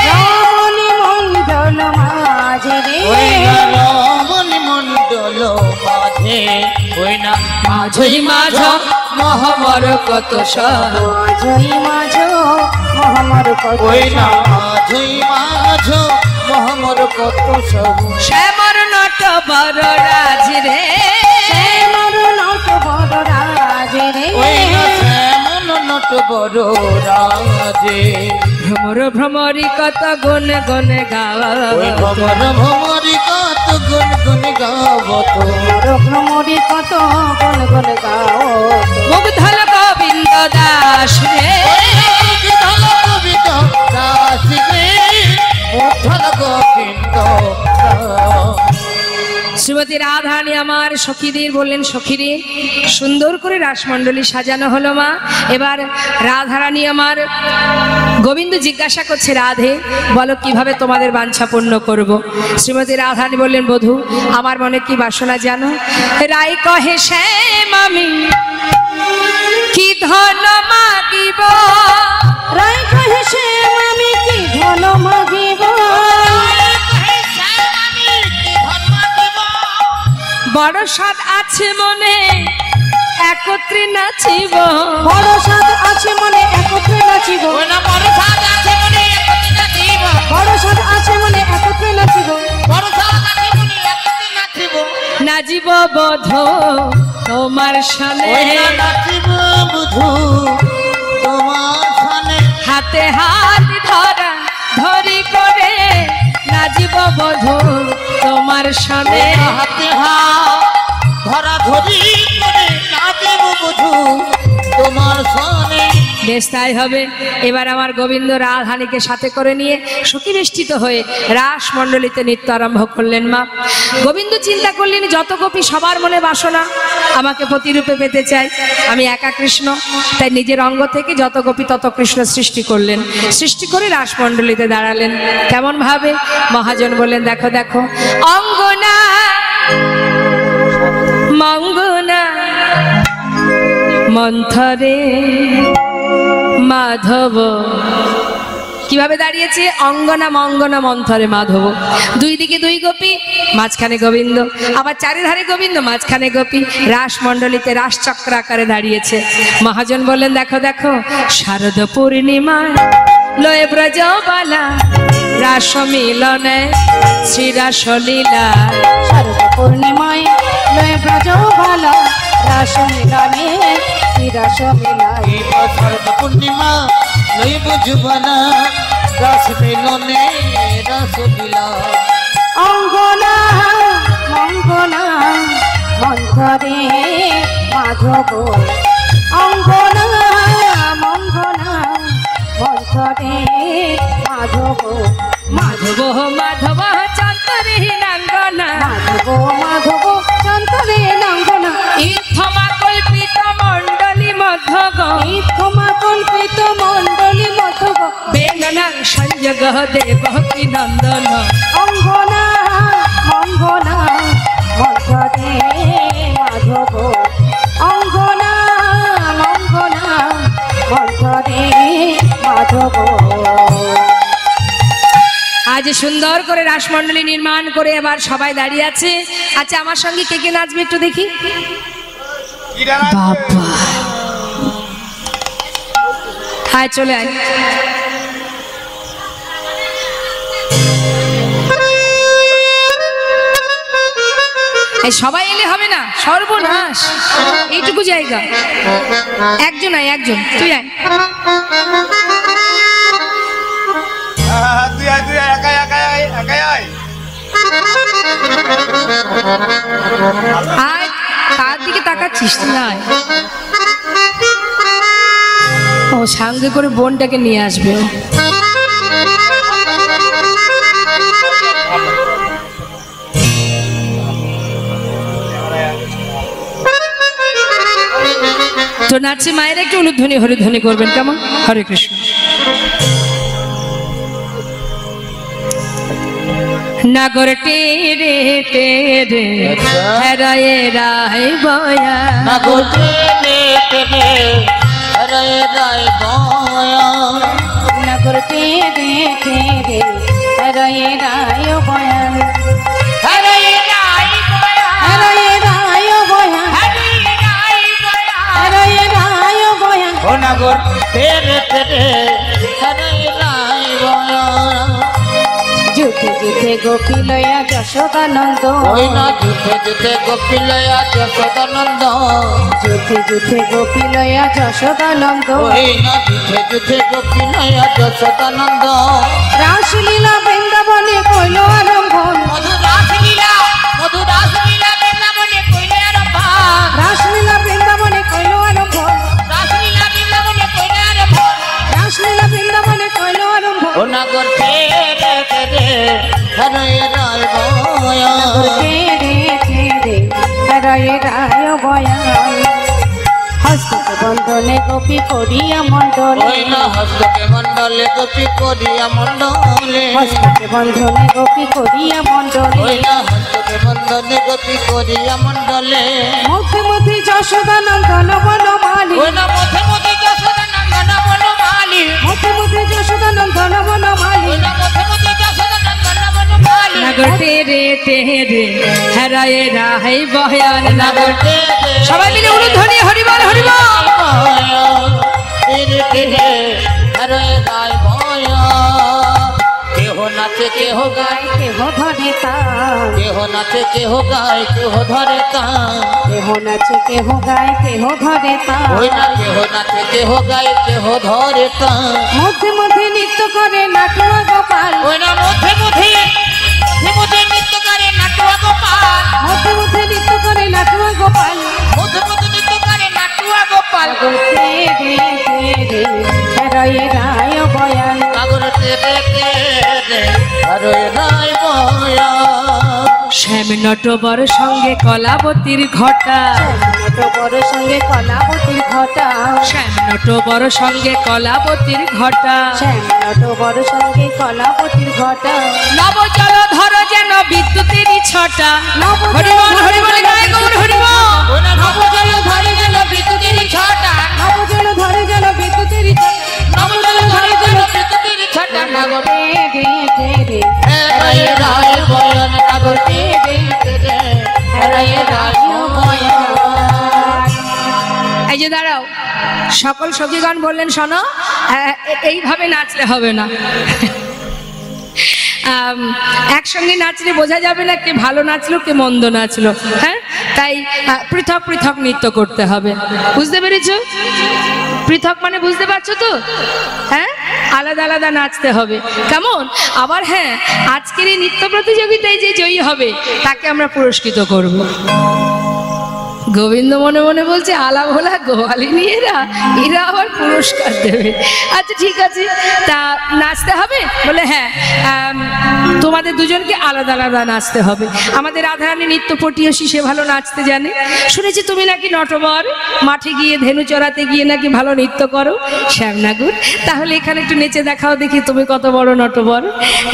রমণী মণ্ডল মাঝে রে ওই না রমণী মণ্ডল মাঝে ওই না মাঝই মাঝ মহামর কত সহ মাঝই মাঝ মহামর কত ওই না মাঝই মাঝ মহামর কত সব শ্যামর নট বড় রাজ রে শ্যামর নট বড় রাজে রে ওই না শ্যামন নট বড় রাজে ভ্রমর ভ্রমরি কত গুণ গুণ গাওয়া ওই ভ্রমর ভ্রমরি কত গুণ গুণ গাবত ভ্রমরি কত গুণ গুণ গাও মুগ্ধল গোবিন্দ দাস রে মুগ্ধল গোবিন্দ দাস রে মুগ্ধল গোবিন্দ শ্রীমতী রাধারানী আমার সখীদের বললেন সখীরে সুন্দর করে রাসমণ্ডলী সাজানো হলো মা এবার রাধারানী আমার গোবিন্দ জিজ্ঞাসা করছে রাধে বলো কিভাবে তোমাদের বাঞ্ছা পূর্ণ করব শ্রীমতী রাধারানী বললেন বধূ আমার মনে কি বাসনা জানো রাই কহে শ্যাম আমি কি ধন মাগিব রায় কহে শ্যাম আমি কি ধন মাগিব বড় স্বাদ আছে মনে একত্রে নাচিব বড় সাদ আছে মনে একত্রে নাচিব বড় সাদ আছে মনে একত্রে নাচিব নাচিব বধূ তোমার সনে, ওই না নাচিব বধূ তোমার সনে, হাতে হাত ধরা ধরি করে নাচিব বধূ তোমার সনে। হাতে হাত ধরা ধরি করে নাচিব বধূ তোমার সনে। বেশ তাই হবে। এবার আমার গোবিন্দ রাধানীকে সাথে করে নিয়ে সখীবেষ্টিত হয়ে রাস মণ্ডলীতে নৃত্য আরম্ভ করলেন। মা গোবিন্দ চিন্তা করলেন যত গোপী সবার মনে বাসনা আমাকে প্রতিরূপে পেতে চায়, আমি একা কৃষ্ণ, তাই নিজের অঙ্গ থেকে যত গোপী তত কৃষ্ণ সৃষ্টি করলেন। সৃষ্টি করে রাস মণ্ডলীতে দাঁড়ালেন। কেমন ভাবে? মহাজন বললেন দেখো দেখো, অঙ্গনা মঙ্গনা মন্থরে মাধব। কিভাবে দাঁড়িয়েছে? অঙ্গনা মঙ্গনা মন্থরে মাধব। দুই দিকে দুই গোপী, মাঝখানে গোবিন্দ, আবার চারিধারে গোবিন্দ, মাঝখানে গোপী। রাস মণ্ডলীতে রাস চক্র আকারে দাঁড়িয়েছে। মহাজন বললেন দেখো দেখো, শারদ পূর্ণিমায় লয়ে ব্রজবালা রাস মিলনে শ্রী রাসলীলা। শারদ পূর্ণিমায় লয়ে ব্রজবালা রাস মিলনে শ্রী রাস মিলায়। শারদ পূর্ণিমা লই বুঝবানা রাস মিলনে রাস লীলা। অঙ্গনা মঙ্গনা মন্থরে মাধব, অঙ্গনা মঙ্গনা মন্থরে মাধব। মাধব মাধব চন্দরে নাঙ্গনা, মাধব মাধব চন্তরে নাঙ্গনা, ইথমা কল্পিত মণ্ডলী মধ্যগ, ক্ষমা কল্পিত মণ্ডলী মধব। বেঙ্গনাং সংযোগ দেবকী নন্দন। অঙ্গনা মঙ্গনা মন্থরে মাধব, অঙ্গনা মঙ্গনা মন্থরে মাধব। আজ সুন্দর করে রাসমণ্ডলী নির্মাণ করে এবার সবাই দাঁড়িয়ে আছে। আচ্ছা আমার সঙ্গে কে কে নাচবে একটু দেখি। বাবা হায় চলে আয়। এই সবাই এলে হবে না, সর্বনাশ। এইটুকু জায়গা, একজন আয়, একজন তুই আয়। তুই আয়, তুই আয়, একাই একাই আয়, একাই আয়। আয়, কার দিকে তাকাচ্ছিস তুই? আয়। ও সঙ্গে করে বোনটাকে নিয়ে আসবে। তো নাচে মায়ের একটু উলুধ্বনি হরিধ্বনি করবেন, কেমন? হরে কৃষ্ণ। নাগর টেরে টেরে হেরায়ে রায় বয়া, নাগর টেরে টেরে হেরায়ে রায় বয়া, নগর তেরে তেরে হরয়ে রায় বয়ান, হেরায়ে রায় বয়া, হরয়ে রায় বয়ান, হরয়ে রায় বয়ান। ও নাগর টেরে টেরে হেরায়ে রায় বয়া। যুথে যুথে গোপী লয়া যশোদানন্দ, ওই না যুথে যুথে গোপিলয়া যশোদানন্দ, যুথে যুথে গোপী লয়া যশোদানন্দ। ওই না যুথে যুথে গোপিলয়া যশোদানন্দ। রাসলীলা বৃন্দাবনে কইল আরম্ভন, মধু রাসলীলা বৃন্দাবনে কইলে আরম্ভ, রাসলীলা বৃন্দাবনে কইল আরম্ভন, রাসলীলা বৃন্দাবনে কইলে আরম্ভ। রাসলীলা বৃন্দাবনে কইল আরম্ভ। ও নাগর টেরে টেরে হেরায়ে রায় বয়া, তেরে তেরে হরয়ে রায় বয়ান। হস্তকে বন্ধনে গোপী করিয়া মণ্ডলে, ওই না হস্তকে মণ্ডলে গোপী করিয়া মণ্ডলে, হস্তকে বন্ধনে গোপী করিয়া মণ্ডলে। ওই না হস্তকে বন্ধনে গোপী করিয়া মণ্ডলে। মধ্যে মধ্যে যশোদানন্দন বনমালী, ওই না মধ্যে মধ্যে যশোদানন্দন বনমালী, মধ্যে মধ্যে যশোদানন্দন বনমালী। ওই না মধ্যে মধ্যে যশোদানন্দন বনমালী। নাগর টেরে টেরে হেরায়ে রায় বয়ান। নাগর সবাই মিলে উলুধ্বনি হরিবল হরিবল। টেরে টেরে হেরায়ে রায় বয়া। কেহ নাচে কেহ গায় কেহ ধরে তাল, কেহ নাচে কেহ গায় কেহ ধরে তাল কেহ নাচে কেহ গায় কেহ ধরে তাল। ওই না কেহ নাচে কেহ গায় কেহ ধরে তাল মধ্যে মধ্যে নৃত্য করে নাটুয়া গোপাল, ওই না মধ্যে মধ্যে মধ্যে নৃত্য করে নাটুয়া গোপাল মধ্যে মধ্যে নৃত্য করে নাটুয়া গোপাল। মধ্যে মধ্যে নৃত্য করে নাটুয়া গোপাল রয়ে রায় বয়াল, সাগর তেরে তেরে আরে রায় বয়া শ্যাম নটবর সঙ্গে কলাবতীর ঘটা, নটবর সঙ্গে কলাবতীর ঘটা, শ্যাম নটবর সঙ্গে কলাবতীর ঘটা। শ্যাম নটবর সঙ্গে কলাবতীর ঘটা। নব জল ধর যেন বিদ্যুতেরই ছটা, নব হরিবল হরিবল গায় গৌর হরিবল। ওই না নবজল ধরে গেল বিদ্যুতের ছটা নবজল ধরে গেল বিদ্যুতের নবজল ধরে গেল বিদ্যুতের ছটা নাগর রে রায় রায় বয়ান নাগর তেরে তেরে রায় রায় বয়ান এই যে দাঁড়াও, সকল সখীগণ বললেন শোনো, এইভাবে নাচলে হবে না। একসঙ্গে নাচলে বোঝা যাবে না কে ভালো নাচলো কে মন্দ নাচলো। হ্যাঁ, তাই পৃথক পৃথক নৃত্য করতে হবে। বুঝতে পেরেছো? পৃথক মানে বুঝতে পারছো তো? হ্যাঁ, আলাদা আলাদা নাচতে হবে। কেমন? আবার হ্যাঁ, আজকের এই নৃত্য প্রতিযোগিতায় যে জয়ী হবে তাকে আমরা পুরস্কৃত করব। গোবিন্দ মনে মনে বলছে আলা ভোলা গোয়ালিনী এরা আবার পুরস্কার দেবে। আচ্ছা ঠিক আছে, তা নাচতে হবে? বলে হ্যাঁ, তোমাদের দুজনকে আলাদা আলাদা নাচতে হবে। আমাদের রাধারানী নৃত্য পটীয়সী, সে ভালো নাচতে জানে। শুনেছি তুমি নাকি নটবর, মাঠে গিয়ে ধেনু চড়াতে গিয়ে নাকি ভালো নৃত্য করো। শ্যামনাগুর, তাহলে এখানে একটু নেচে দেখাও দেখি তুমি কত বড় নটবর।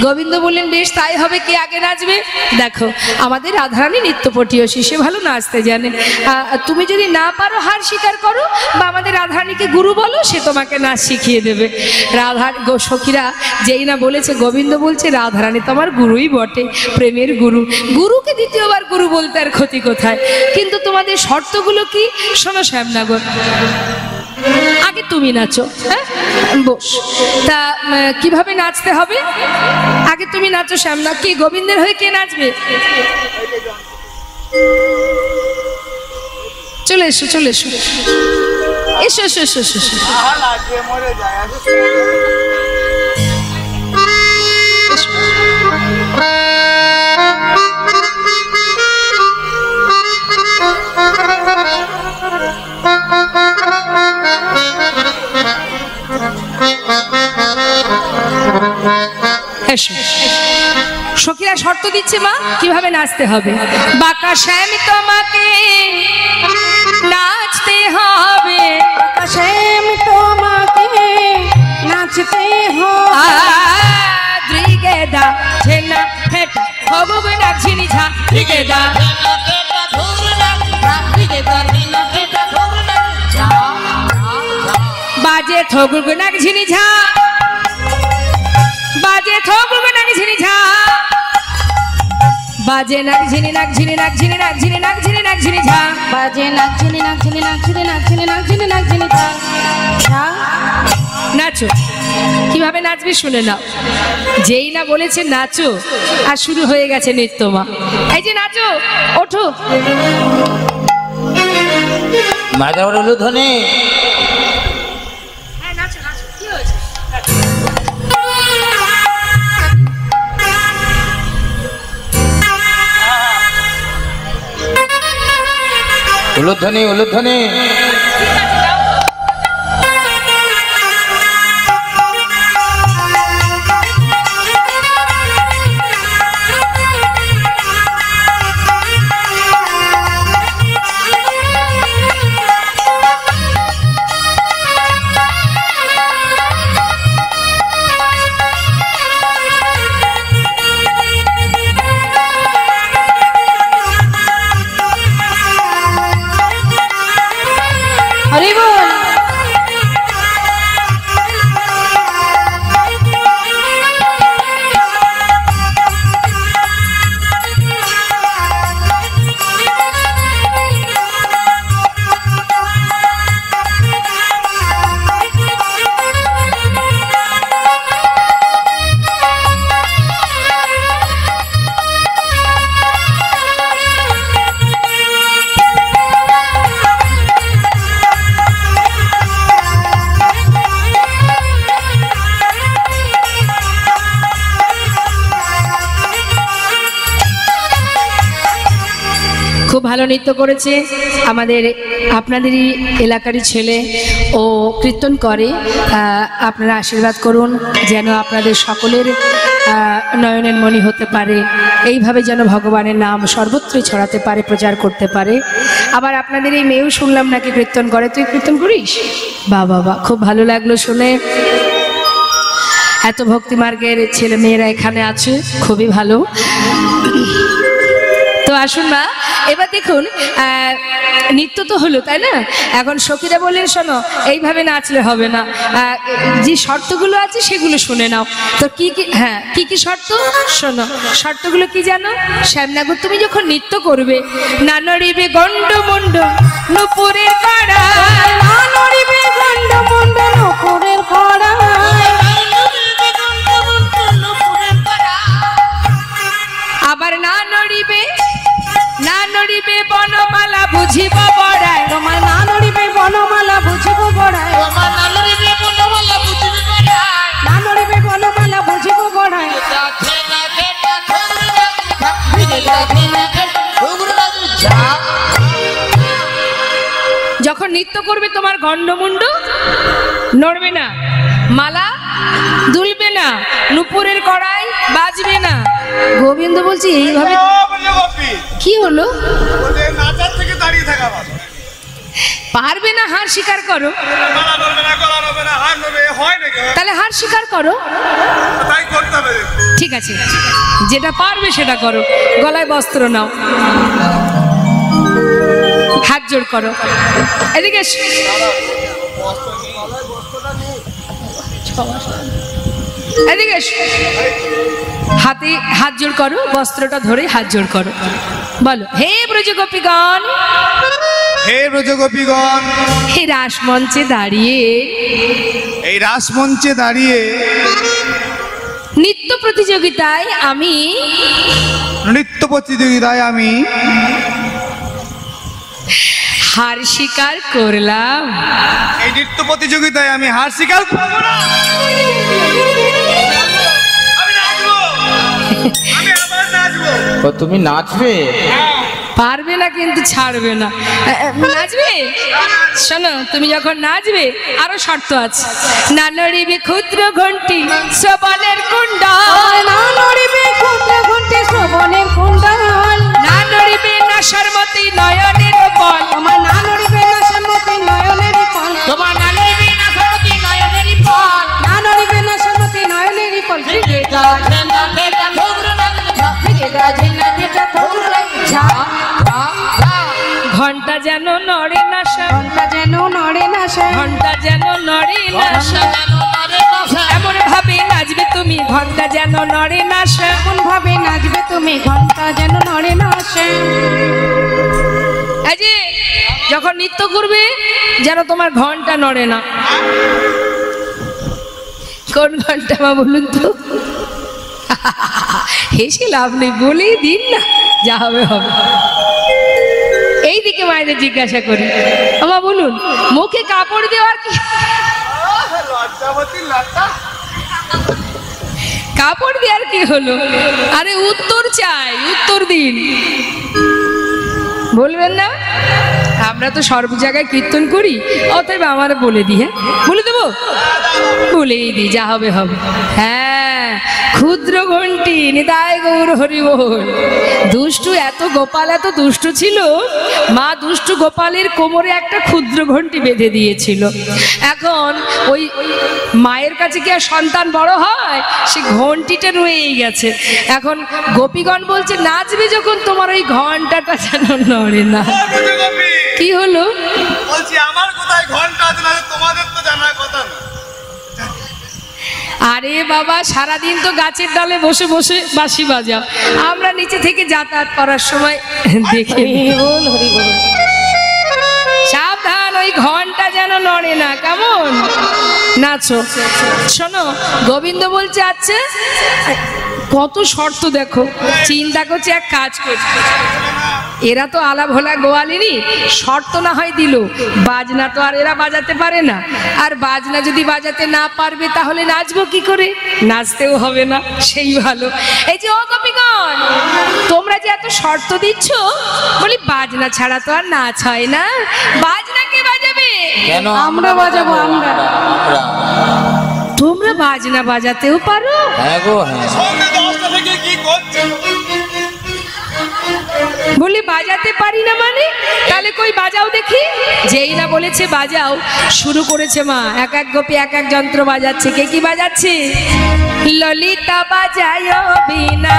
গোবিন্দ বললেন বেশ তাই হবে। কে আগে নাচবে? দেখো, আমাদের রাধারানী নৃত্য পটীয়সী, সে ভালো নাচতে জানে। তুমি যদি না পারো হার স্বীকার করো বা আমাদের রাধারানীকে গুরু বলো, সে তোমাকে নাচ শিখিয়ে দেবে। সখীরা যেই না বলেছে, গোবিন্দ বলছে রাধারানী তোমার গুরুই বটে, প্রেমের গুরু। গুরুকে দ্বিতীয়বার গুরু বলতে আর ক্ষতি কোথায়? কিন্তু তোমাদের শর্তগুলো কি শোনো শ্যামনগর। আগে তুমি নাচো। হ্যাঁ, বস। তা কিভাবে নাচতে হবে? আগে তুমি নাচো শ্যামনা। কি গোবিন্দের হয়ে কে নাচবে? চলে এসো, চলে এসো, এসো এসো এসো এসো এসো। মরে যায় এসো। সখীরা শর্ত দিচ্ছে মা কিভাবে নাচতে হবে। বাঁকা শ্যাম তোমাকে নাচতে হবে, শ্যাম তোমাকে নাচতে হবে। দ্রিগেদা ঝেনা হেটা হবুগ নাক ঝিনি ঝা দ্রিগেদা বাজে থগুগ নাক ঝিনি ঝা, বাজে থগুগ নাক ঝিনি ঝা, বাজে নাক ঝিনি নাক ঝিনি নাক ঝিনি নাক ঝিনি নাক ঝিনি নাক ঝিনি ঝা, বাজে নাক ঝিনি নাক ঝিনি নাক ঝিনি নাক ঝিনি নাক ঝিনি নাক ঝিনি ঝা। নাচো। কিভাবে নাচবে শুনে নাও। যেই না বলেছে নাচো, আর শুরু হয়ে গেছে নৃত্য। মা এই যে নাচো, ওঠো। মাদার উলুধ্বনি হ্যাঁ নাচো নাচো, কি হয়েছে? উলুধ্বনি উলুধ্বনি। নৃত্য করেছে আমাদের আপনাদেরই এলাকারই ছেলে, ও কীর্তন করে। আপনারা আশীর্বাদ করুন যেন আপনাদের সকলের নয়নের মণি হতে পারে, এইভাবে যেন ভগবানের নাম সর্বত্রই ছড়াতে পারে, প্রচার করতে পারে। আবার আপনাদের এই মেয়েও শুনলাম নাকি কীর্তন করে, তুই কীর্তন করিস? বাবা, খুব ভালো লাগলো শুনে। এত ভক্তিমার্গের ছেলে মেয়েরা এখানে আছে, খুবই ভালো। তো আসুন মা, এবার দেখুন নৃত্য তো হলো, তাই না? এখন সখীরা বললেন শোনো, এইভাবে নাচলে হবে না, যে শর্তগুলো আছে সেগুলো শুনে নাও। তো কি কি, হ্যাঁ কি কি শর্ত শোনো। শর্তগুলো কি জানো? শ্যামনাগো, তুমি যখন নৃত্য করবে, না নড়িবে গন্ড মন্ড নুপুরের কড়া, না নড়িবে গন্ড মন্ড নুপুরের কড়া, আবার না নড়িবে বনমালা বুঝিব বড়াই, তোমার না নড়িবে বনমালা বুঝিব বড়াই, না নড়িবে বনমালা বুঝিবে বড়াই, না নড়িবে বনমালা বুঝিব বড়াই। যখন নৃত্য করবে তোমার গন্ডমুন্ড নড়বে না, মালা দুলবে না, নুপুরের কড়াই বাজবে না। গোবিন্দ বলছি এইভাবে। কি হলো? নাচার থেকে দাঁড়িয়ে থাকা ভালো। পারবে না, হার স্বীকার করো। মালা নড়বে না, গলা নড়বে না, হাত নড়বে, হয় নাকি? তাহলে হার স্বীকার করো। তাই করতে হবে। ঠিক আছে, যেটা পারবে সেটা করো। গলায় বস্ত্র নাও, হাত জোড় করো। এদিকে এসো। এদিকে এসো। হাতে হাত জোড় করো, বস্ত্রটা ধরে হাত জোড় করো। বলো, হে ব্রজ গোপীগণ, হে ব্রজগোপীগণ, হে রাসমঞ্চে দাঁড়িয়ে, এই রাসমঞ্চে দাঁড়িয়ে নৃত্য প্রতিযোগিতায় আমি হার স্বীকার করলাম। এই নৃত্য প্রতিযোগিতায় আমি হার স্বীকার করবো না। আমি নাচবো, আমি আবার নাচবো। তুমি নাচবে? পারবে না কিন্তু ছাড়বে না। নাচবে? শোনো, তুমি যখন নাচবে আরো শর্ত আছে। না নড়িবে ক্ষুদ্র ঘন্টি শ্রবণের কুণ্ডল, না নড়িবে ক্ষুদ্র ঘণ্টি শ্রবণের কুণ্ডল, না নড়িবে নাশরমতি নয়নের বল, তোমার না নড়িবে নাশরমতি নয়নের ফল, তোমার না নড়িবে না সরতি নয়নের ফল, না নড়িবে নাশরমতি নয়নের ফল। ঘন্টা যেন নড়ে না, ঘণ্টা যেন নড়ে না সে, ঘন্টা যেন নড়ে না, এমন ভাবে নাচবে তুমি, ঘন্টা যেন নড়ে না। এমন ভাবে নাচবে তুমি, ঘণ্টা যেন নড়ে না সে। এই যে যখন নৃত্য করবে যেন তোমার ঘন্টা নড়ে না। কোন ঘন্টা মা বলুন তো? হেসে লাভ নেই, বলেই দিন না, যা হবে হবে। এইদিকে মায়েদের জিজ্ঞাসা করি, মা বলুন, মুখে কাপড় দেওয়ার কি? লজ্জাবতী লতা, কাপড় দেওয়ার কি হলো? আরে উত্তর চাই, উত্তর দিন। বলবেন না? আমরা তো সর্ব জায়গায় কীর্তন করি, অতএব আমার বলে দিই। হ্যাঁ বলে দেবো, বলেই দিই, যা হবে হবে। হ্যাঁ, ক্ষুদ্র ঘন্টি, নিতাই গৌর হরি বল। দুষ্টু এত গোপাল এত দুষ্টু ছিল, মা দুষ্টু গোপালের কোমরে একটা ক্ষুদ্র ঘন্টি বেঁধে দিয়েছিল। এখন ওই মায়ের কাছে কি আর সন্তান বড় হয়? সে ঘন্টিটা রয়েই গেছে। এখন গোপীগণ বলছে, নাচবে যখন তোমার ওই ঘন্টাটা যেন নড়ে না। ব্রজগোপী, কি হলো? বলছি আমার কোথায় ঘন্টা আছে না, তোমাদের তো জানার কথা না। আরে বাবা, সারাদিন তো গাছের ডালে বসে বসে বাঁশি বাজাও, আমরা নিচে থেকে যাতায়াত করার সময় দেখে নিই। সাবধান, ওই ঘন্টা যেন নড়ে না, কেমন? নাচো। শোনো, গোবিন্দ বলছে, আচ্ছা কত শর্ত দেখো, চিন্তা করছে, এক কাজ করছে। এরা তো আলা ভোলা গোয়ালিনী, শর্ত না হয় দিল, বাজনা তো আর এরা বাজাতে পারে না, আর বাজনা যদি বাজাতে না পারবে তাহলে নাচবো কি করে? নাচতেও হবে না, সেই ভালো। এই যে ও গোপীগণ, তোমরা যে এত শর্ত দিচ্ছ, বলি বাজনা ছাড়া তো আর নাচ হয় না, বাজনা কে বাজাবে? কেন আমরা বাজাবো, আমরা। তোমরা বাজনা বাজাতেও পারো? হ্যাঁ গো, হ্যাঁ। সন্ধ্যে 10টা থেকে কি করছে? বলি বাজাতে পারি না মানে? তাহলে কই বাজাও দেখি। যেই না বলেছে বাজাও, শুরু করেছে মা, এক এক গোপী এক এক যন্ত্র বাজাচ্ছে। কে কি বাজাচ্ছে? ললিতা বাজায় বিনা,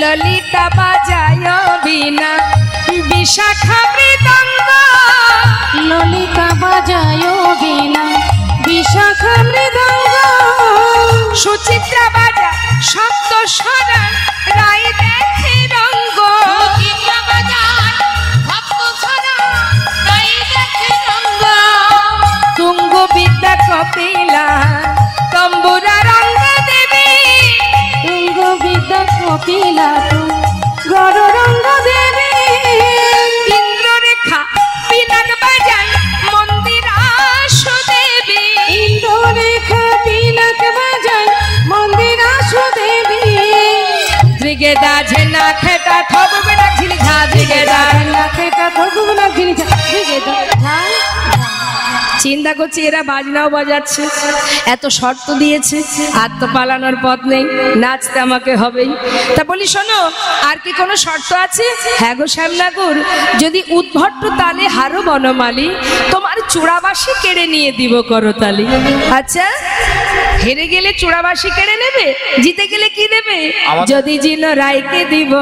ললিতা বাজায় বিনা, বিশাখা মৃদঙ্গ, ললিতা বাজায় বীণা, বিশাখা মৃদঙ্গ, সুচিত্রা বাজা সপ্ত স্বরা, রায় দেখে রঙ্গ, তুঙ্গ বিদ্যা কপিলা, তম্বুরা রঙ্গ দেবী, তুঙ্গ বিদ্যা কপিলা, গর রঙ্গ দেবী, ইন্দ্ররেখা পিনাক বাজায় মন্দিরাস দেবী, ইন্দ্ররেখা পিনাক বাজায় মন্দিরাস দেবী, ত্রিগেদা ঝেনা খেটা ঠববে না ঝিলঝা, ত্রিগেদা। চিন্তা করছি এরা বাজনাও বাজাচ্ছে, এত শর্ত দিয়েছে, আর তো পালানোর পথ নেই, নাচতে আমাকে হবেই। তা বলি শোনো, আর কি কোনো শর্ত আছে? হ্যাঁ গো শ্যামনাগুর, যদি উদ্ভট্ট তালে হারো বনমালী, তোমার চূড়াবাসী কেড়ে নিয়ে দিব করতালি। আচ্ছা, হেরে গেলে চূড়াবাসী কেড়ে নেবে, জিতে গেলে কি দেবে? যদি জিন রায়কে দিব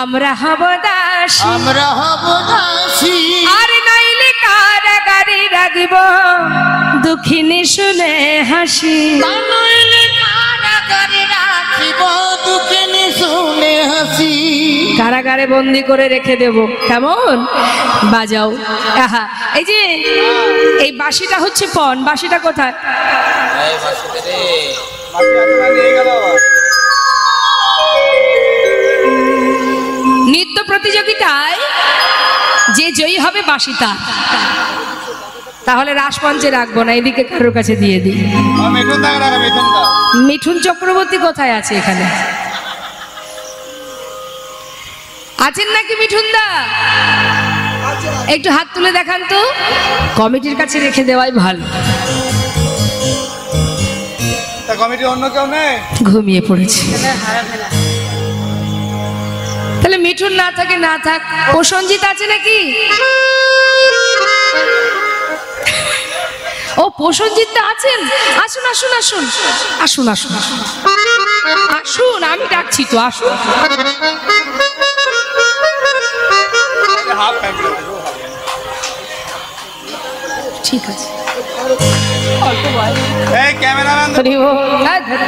আমরা হব দাসী, আমরা হব দাসী, আর নাইলে কারাগারে রাখব দুঃখিনী শুনে হাসি, নইলে কারাগারে রাখিব দুঃখিনী শুনে হাসি। কারাগারে বন্দি করে রেখে দেব। কেমন? বাজাও। আহা, এই যে এই বাঁশিটা হচ্ছে পণ, বাঁশিটা কোথায়? এই বাসুতে রে, বাকি এতটা নিয়ে গেল আবার। নৃত্য প্রতিযোগিতায় যে জয়ী হবে বাঁশিটা, তাহলে রাসমঞ্চে রাখবো না, এদিকে কারোর কাছে দিয়ে দিই। আর মিঠুন দা রাখা, মিঠুন দা। মিঠুন চক্রবর্তী কোথায় আছে এখানে? আছেন নাকি মিঠুন দা? একটু হাত তুলে দেখান তো, কমিটির কাছে রেখে দেওয়াই ভালো। তা কমিটি অন্য কেউ নেই? ঘুমিয়ে পড়েছে। তাহলে মিঠুন না থাকে না থাক, প্রসঞ্জিৎ আছে নাকি? ও প্রসঞ্জিৎ দা আছেন? আসুন আসুন আসুন আসুন আসুন আসুন, আমি ডাকছি তো, আসুন। হাফ টাইম করে দেবো। ঠিক আছে। এই ক্যামেরাম্যান, হ্যাঁ, ধরো।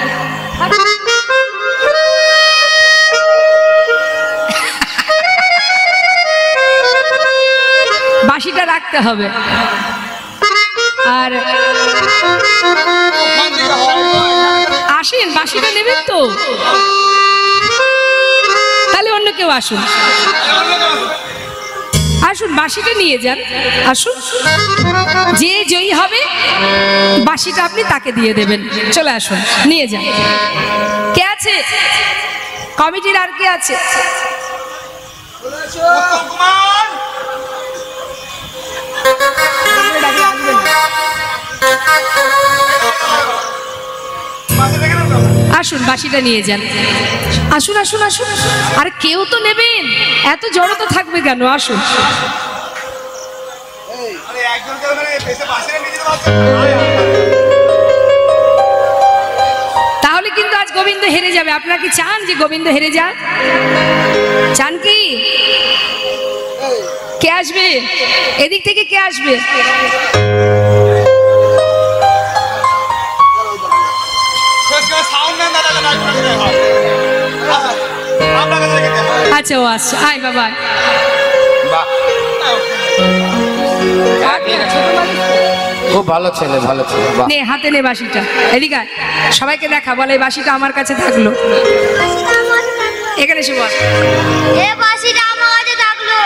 বাঁশিটা রাখতে হবে, আর ওখান থেকে হয়। আসেন, বাঁশিটা নেবেন তো? তাহলে অন্য কেউ আসুন, আসুন বাঁশিটা নিয়ে যান, আসুন। যে জয়ী হবে বাঁশিটা আপনি তাকে দিয়ে দেবেন। চলে আসুন, নিয়ে যান। কে আছে কমিটির? আর কে আছে? উত্তম কুমার, মাঝে দেখে নাও তো। আসুন, বাঁশিটা নিয়ে যান। আসুন আসুন আসুন, আর কেউ তো নেবেন, এত জড়তা থাকবে কেন? আসুন। আরে একজন কেউ মানে বেশি পাশে নিয়ে যেতে পারছে না। তাহলে কিন্তু আজ গোবিন্দ হেরে যাবে। আপনারা কি চান যে গোবিন্দ হেরে যাক? চান কি? কে আসবে এদিক থেকে? কে আসবে? শেষ করে সাউন্ড ম্যান দাদাকে ডাক করে দিতে হয়। আপনার কাছে রেখে দেন। আচ্ছা, ও আসছে। আয় বাবা, বাহ, খুব ভালো ছেলে, ভালো ছেলে। বাহ, নে হাতে নে বাঁশিটা, এদিকে আয়। সবাইকে দেখা, বলে এই বাঁশিটা আমার কাছে থাকলো। এখানে এসে বল। এ বাসিটা আমার কাছে থাকলো।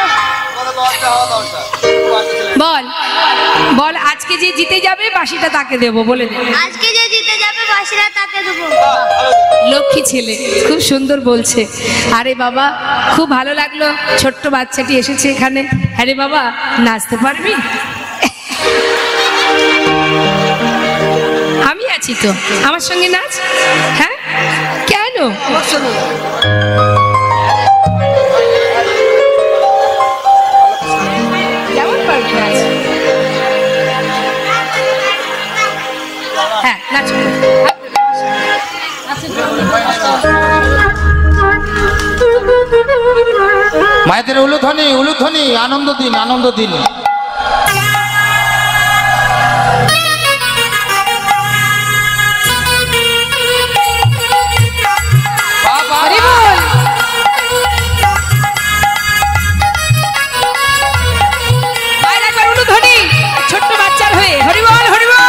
বল বল, আজকে যে জিতে যাবে বাসিটা তাকে দেবো, বলে দে। আজকে যে জিতে যাবে বাসিটা তাকে দেবো। লক্ষ্মী ছেলে, খুব সুন্দর বলছে। আরে বাবা, খুব ভালো লাগলো, ছোট্ট বাচ্চাটি এসেছে এখানে। আরে বাবা, নাচতে পারবি? আমি আছি তো, আমার সঙ্গে নাচ। হ্যাঁ, কেন? কেমন পারবি নাচ? হ্যাঁ, নাচ। মায়েদের উলুধ্বনি উলুধ্বনি, আনন্দ দিন আনন্দ দিন। ছোট্ট বাচ্চার হয়ে হরিবল হরিবল।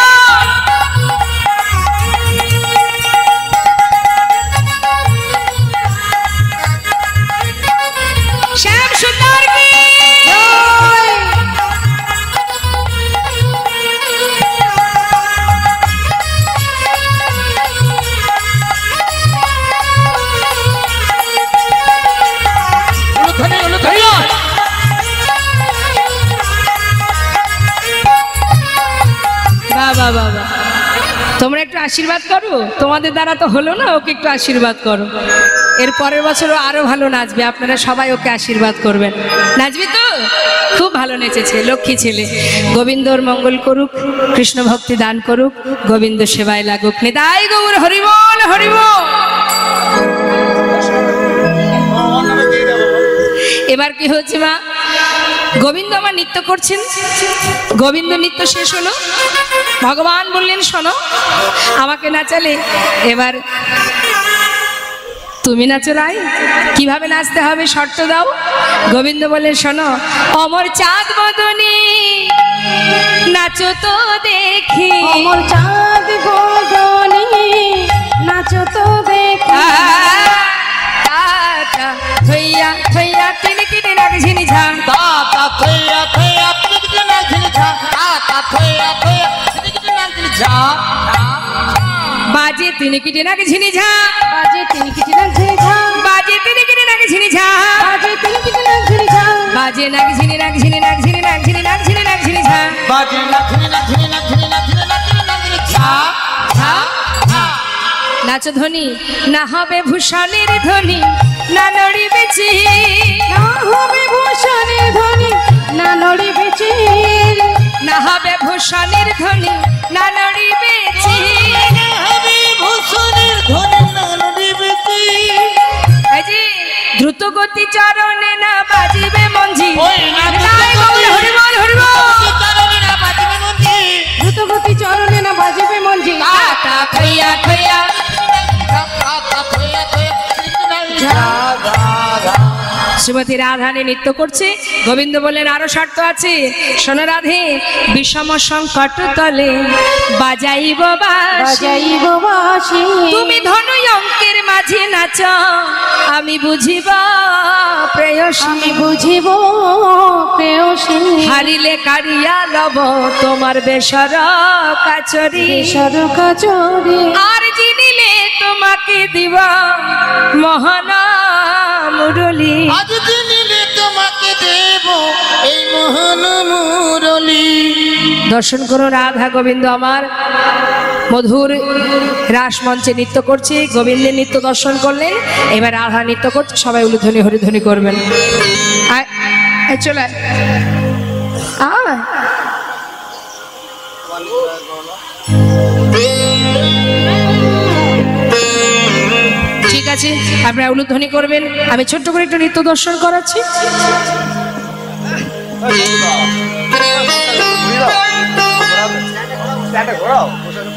শ্যাম সুন্দর কি জয়। উলুধ্বনি উলুধ্বনি। বাবা বাবা, তোমরা একটু আশীর্বাদ করো, তোমাদের দ্বারা তো হলো না, ওকে একটু আশীর্বাদ করো। এর পরের বছরও আরো ভালো নাচবে, আপনারা সবাই ওকে আশীর্বাদ করবেন। নাচবি তো? খুব ভালো নেচেছে, লক্ষ্মী ছেলে। গোবিন্দর মঙ্গল করুক, কৃষ্ণ ভক্তি দান করুক, গোবিন্দ সেবায় লাগুক। নিতাই গৌর হরিবল হরিবল। এবার কি হচ্ছে মা? গোবিন্দ আমার নৃত্য করছেন, গোবিন্দ নৃত্য শেষ হলো, ভগবান বললেন শোনো, আমাকে নাচালে এবার তুমি নাচো রাই, কিভাবে নাচতে হবে শর্ত দাও। গোবিন্দ বললেন শোনো, অমর চাঁদ বদনী নাচো তো দেখি, অমর চাঁদ বদনী নাচো তো দেখি। থইয়া থইয়া তিনি কিনে নাক ঝিনি ঝাম, তাতা থইয়া থইয়া তিনকিতে না ঝিনি ঝা, তাতা থইয়া থইয়া তিনকিতে না ঝিনি ঝা। বাজে তিনি কিনে নাক ঝিনি ঝাম, বাজে তিনি কিটি নাক ঝিনি ঝাম, বাজে তিনি কিনে নাক ঝিনি ঝাম, বাজে তিনি কিটি নাক ঝিনি ঝাম, বাজে নাক ঝিনি নাক ঝিনি নাক ঝিনি নাক ঝিনি নাক ঝিনি নাক ঝিনি ঝাম। বাজে না ঝিনি না ঝিনি না ঝিনি না ঝিনি না ঝিনি না ঝিনি ঝা ঝা ঝা। নাচ ধ্বনি না হবে ভূষণের ধ্বনি, না নড়িবে চির, না হবে ভূষণের ধ্বনি, না নড়িবে চির, না হবে ভূষণের ধ্বনি, না নড়িবে চির। হবে ভূষণের ধ্বনি না নড়িবে চির। এই যে দ্রুত গতি চরণে না বাজিবে মঞ্জি, ওই না নিতাই গৌর হরিবল হরিবল। চরণে না বাজিবে মঞ্জি, দ্রুতগতি চরণে না বাজিবে মঞ্জি। তাতা থইয়া থইয়া তাতা থইয়া থইয়া তিনকিতে না ঝা ঝা ঝা। শ্রীমতী রাধানী নৃত্য করছে। গোবিন্দ বললেন আরো শর্ত আছে, শোনো রাধে, বিষম সংকট তলে বাজাইব বাঁশি, বাজাইব বাঁশি, তুমি ধনু অঙ্কের মাঝে নাচ, আমি বুঝিব প্রেয়সী, আমি বুঝিব প্রেয়সী, হারিলে কারিয়া লব তোমার বেসর কাচরি, সরকাচরে, আর জিনিলে তোমাকে দিব মোহন মুরলী। আজ দিনিলে তোমাকে দেব এই মোহন মুরলী। দর্শন করো রাধা গোবিন্দ আমার মধুর রাস মঞ্চে নৃত্য করছে। গোবিন্দের নৃত্য দর্শন করলেন, এবার রাধা নৃত্য করছে, সবাই উলুধ্বনি হরিধ্বনি করবেন। আয়, আয় চলে আয়। আয়। ঠিক আছে, আপনারা উলুধ্বনি করবেন, আমি ছোট্ট করে একটু নৃত্য দর্শন করাচ্ছি।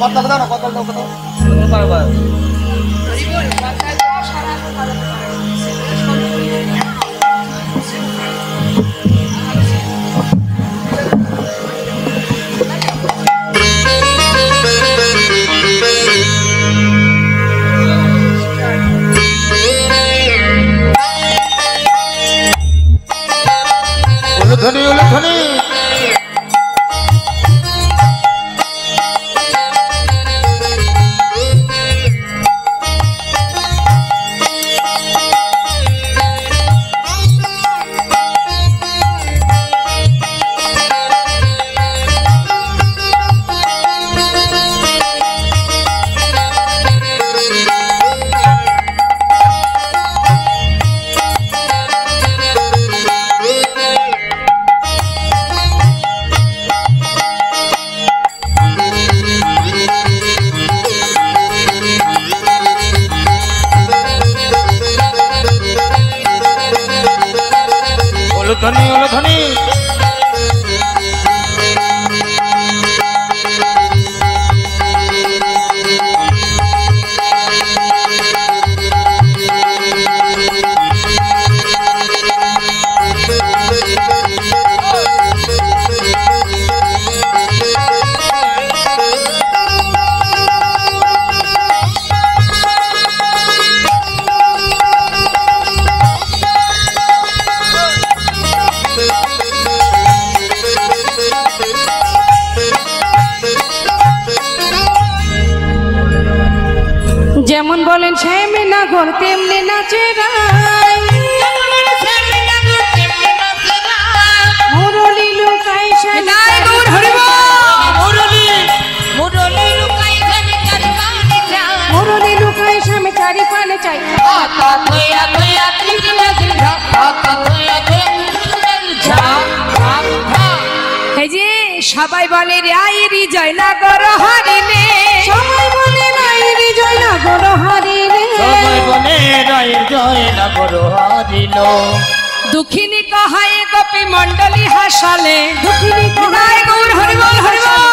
কত দাও না, কত দাও, কত বলেন শ্যামনগর তেমনি নাচে রাই মুরলি লুকাই নাই গৌর হরিব মুরলি লুকাই স্বামী চারি পানে চাই এই যে সবাই বলে রায়েরি জয়নগর হরিণে সবাই বলে রাইরি জয়নগর হরি রে সবাই বলে রায়ের জয় নগর হরিল দুঃখিনী কহায়ে গোপী মণ্ডলী হাসালে দুঃখিনী নাই গৌর হরিবল হরিবল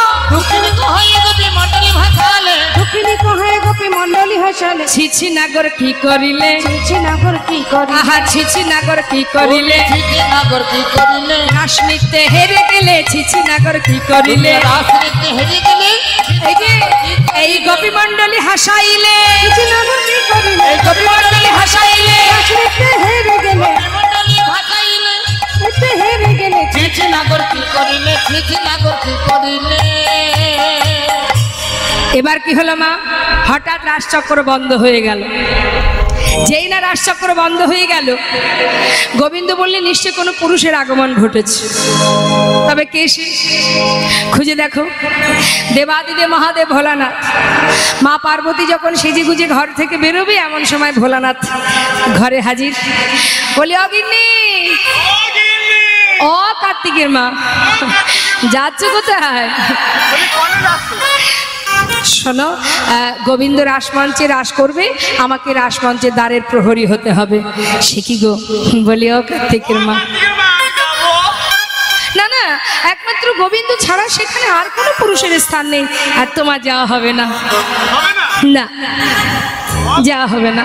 দুঃখিনী কহে গোপী মণ্ডলী হাসালে ছিছি নাগর কি করিলে ছিছি নগর কি করি আহা ছিছি নাগর কি করিলে নগর কি করিলে রাসমিতে হেরে গেলে ছিছি নাগর কি করিলে রাসরিতে হেরে গেলে এই যে এই গোপী মণ্ডলী হাসাইলে ছিছি নগর কি করিলে এই গোপী মণ্ডলী হাসাইলে রাসরিতে হেরে গেলে এতে হেরে গেলে চিঠি নগর কি করিলে চিঠি নগর কি করিলে এবার কি হলো মা হঠাৎ রাজচক্র বন্ধ হয়ে গেল যেই না রাজচক্র বন্ধ হয়ে গেল গোবিন্দ বললে নিশ্চয় কোনো পুরুষের আগমন ঘটেছে তবে কে সে খুঁজে দেখো দেবাদিদেব মহাদেব ভোলানাথ মা পার্বতী যখন সেজে গুজে ঘর থেকে বেরোবে এমন সময় ভোলানাথ ঘরে হাজির বলি অগিন্নি ও কার্তিকের মা যাচ্ছ কোথায় শোনো গোবিন্দ রাসমঞ্চে রাস করবে আমাকে রাসমঞ্চের দ্বারের প্রহরী হতে হবে সে কি গো বলি ও কার্তিকের মা না না একমাত্র গোবিন্দ ছাড়া সেখানে আর কোনো পুরুষের স্থান নেই আর তোমার যাওয়া হবে না না যাওয়া হবে না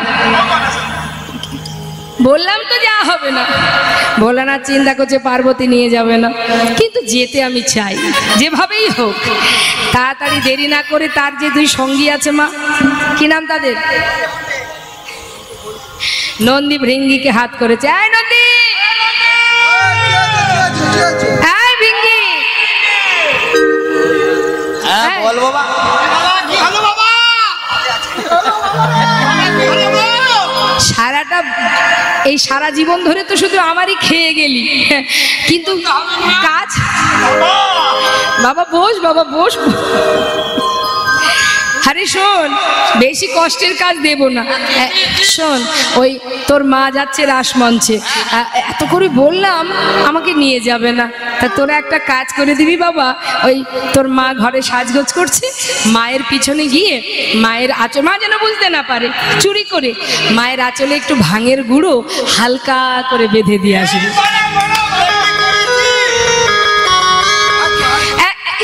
বললাম তো যাওয়া হবে না ভোলানাথ চিন্তা করছে পার্বতী নিয়ে যাবে না কিন্তু যেতে আমি চাই যেভাবেই হোক তাড়াতাড়ি দেরি না করে তার যে দুই সঙ্গী আছে মা কি নাম তাদের নন্দী ভৃঙ্গিকে হাত করেছে এই নন্দী এই ভৃঙ্গি হ্যাঁ বল বাবা হ্যালো বাবা সারাটা এই সারা জীবন ধরে তো শুধু আমারই খেয়ে গেলি কিন্তু কাজ বাবা বস আরে শোন বেশি কষ্টের কাজ দেব না শোন ওই তোর মা যাচ্ছে রাসমঞ্চে এত করে বললাম আমাকে নিয়ে যাবে না তা তোরা একটা কাজ করে দিবি বাবা ওই তোর মা ঘরে সাজগোজ করছে মায়ের পিছনে গিয়ে মায়ের আঁচল মা যেন বুঝতে না পারে চুরি করে মায়ের আঁচলে একটু ভাঙের গুঁড়ো হালকা করে বেঁধে দিয়ে আসবি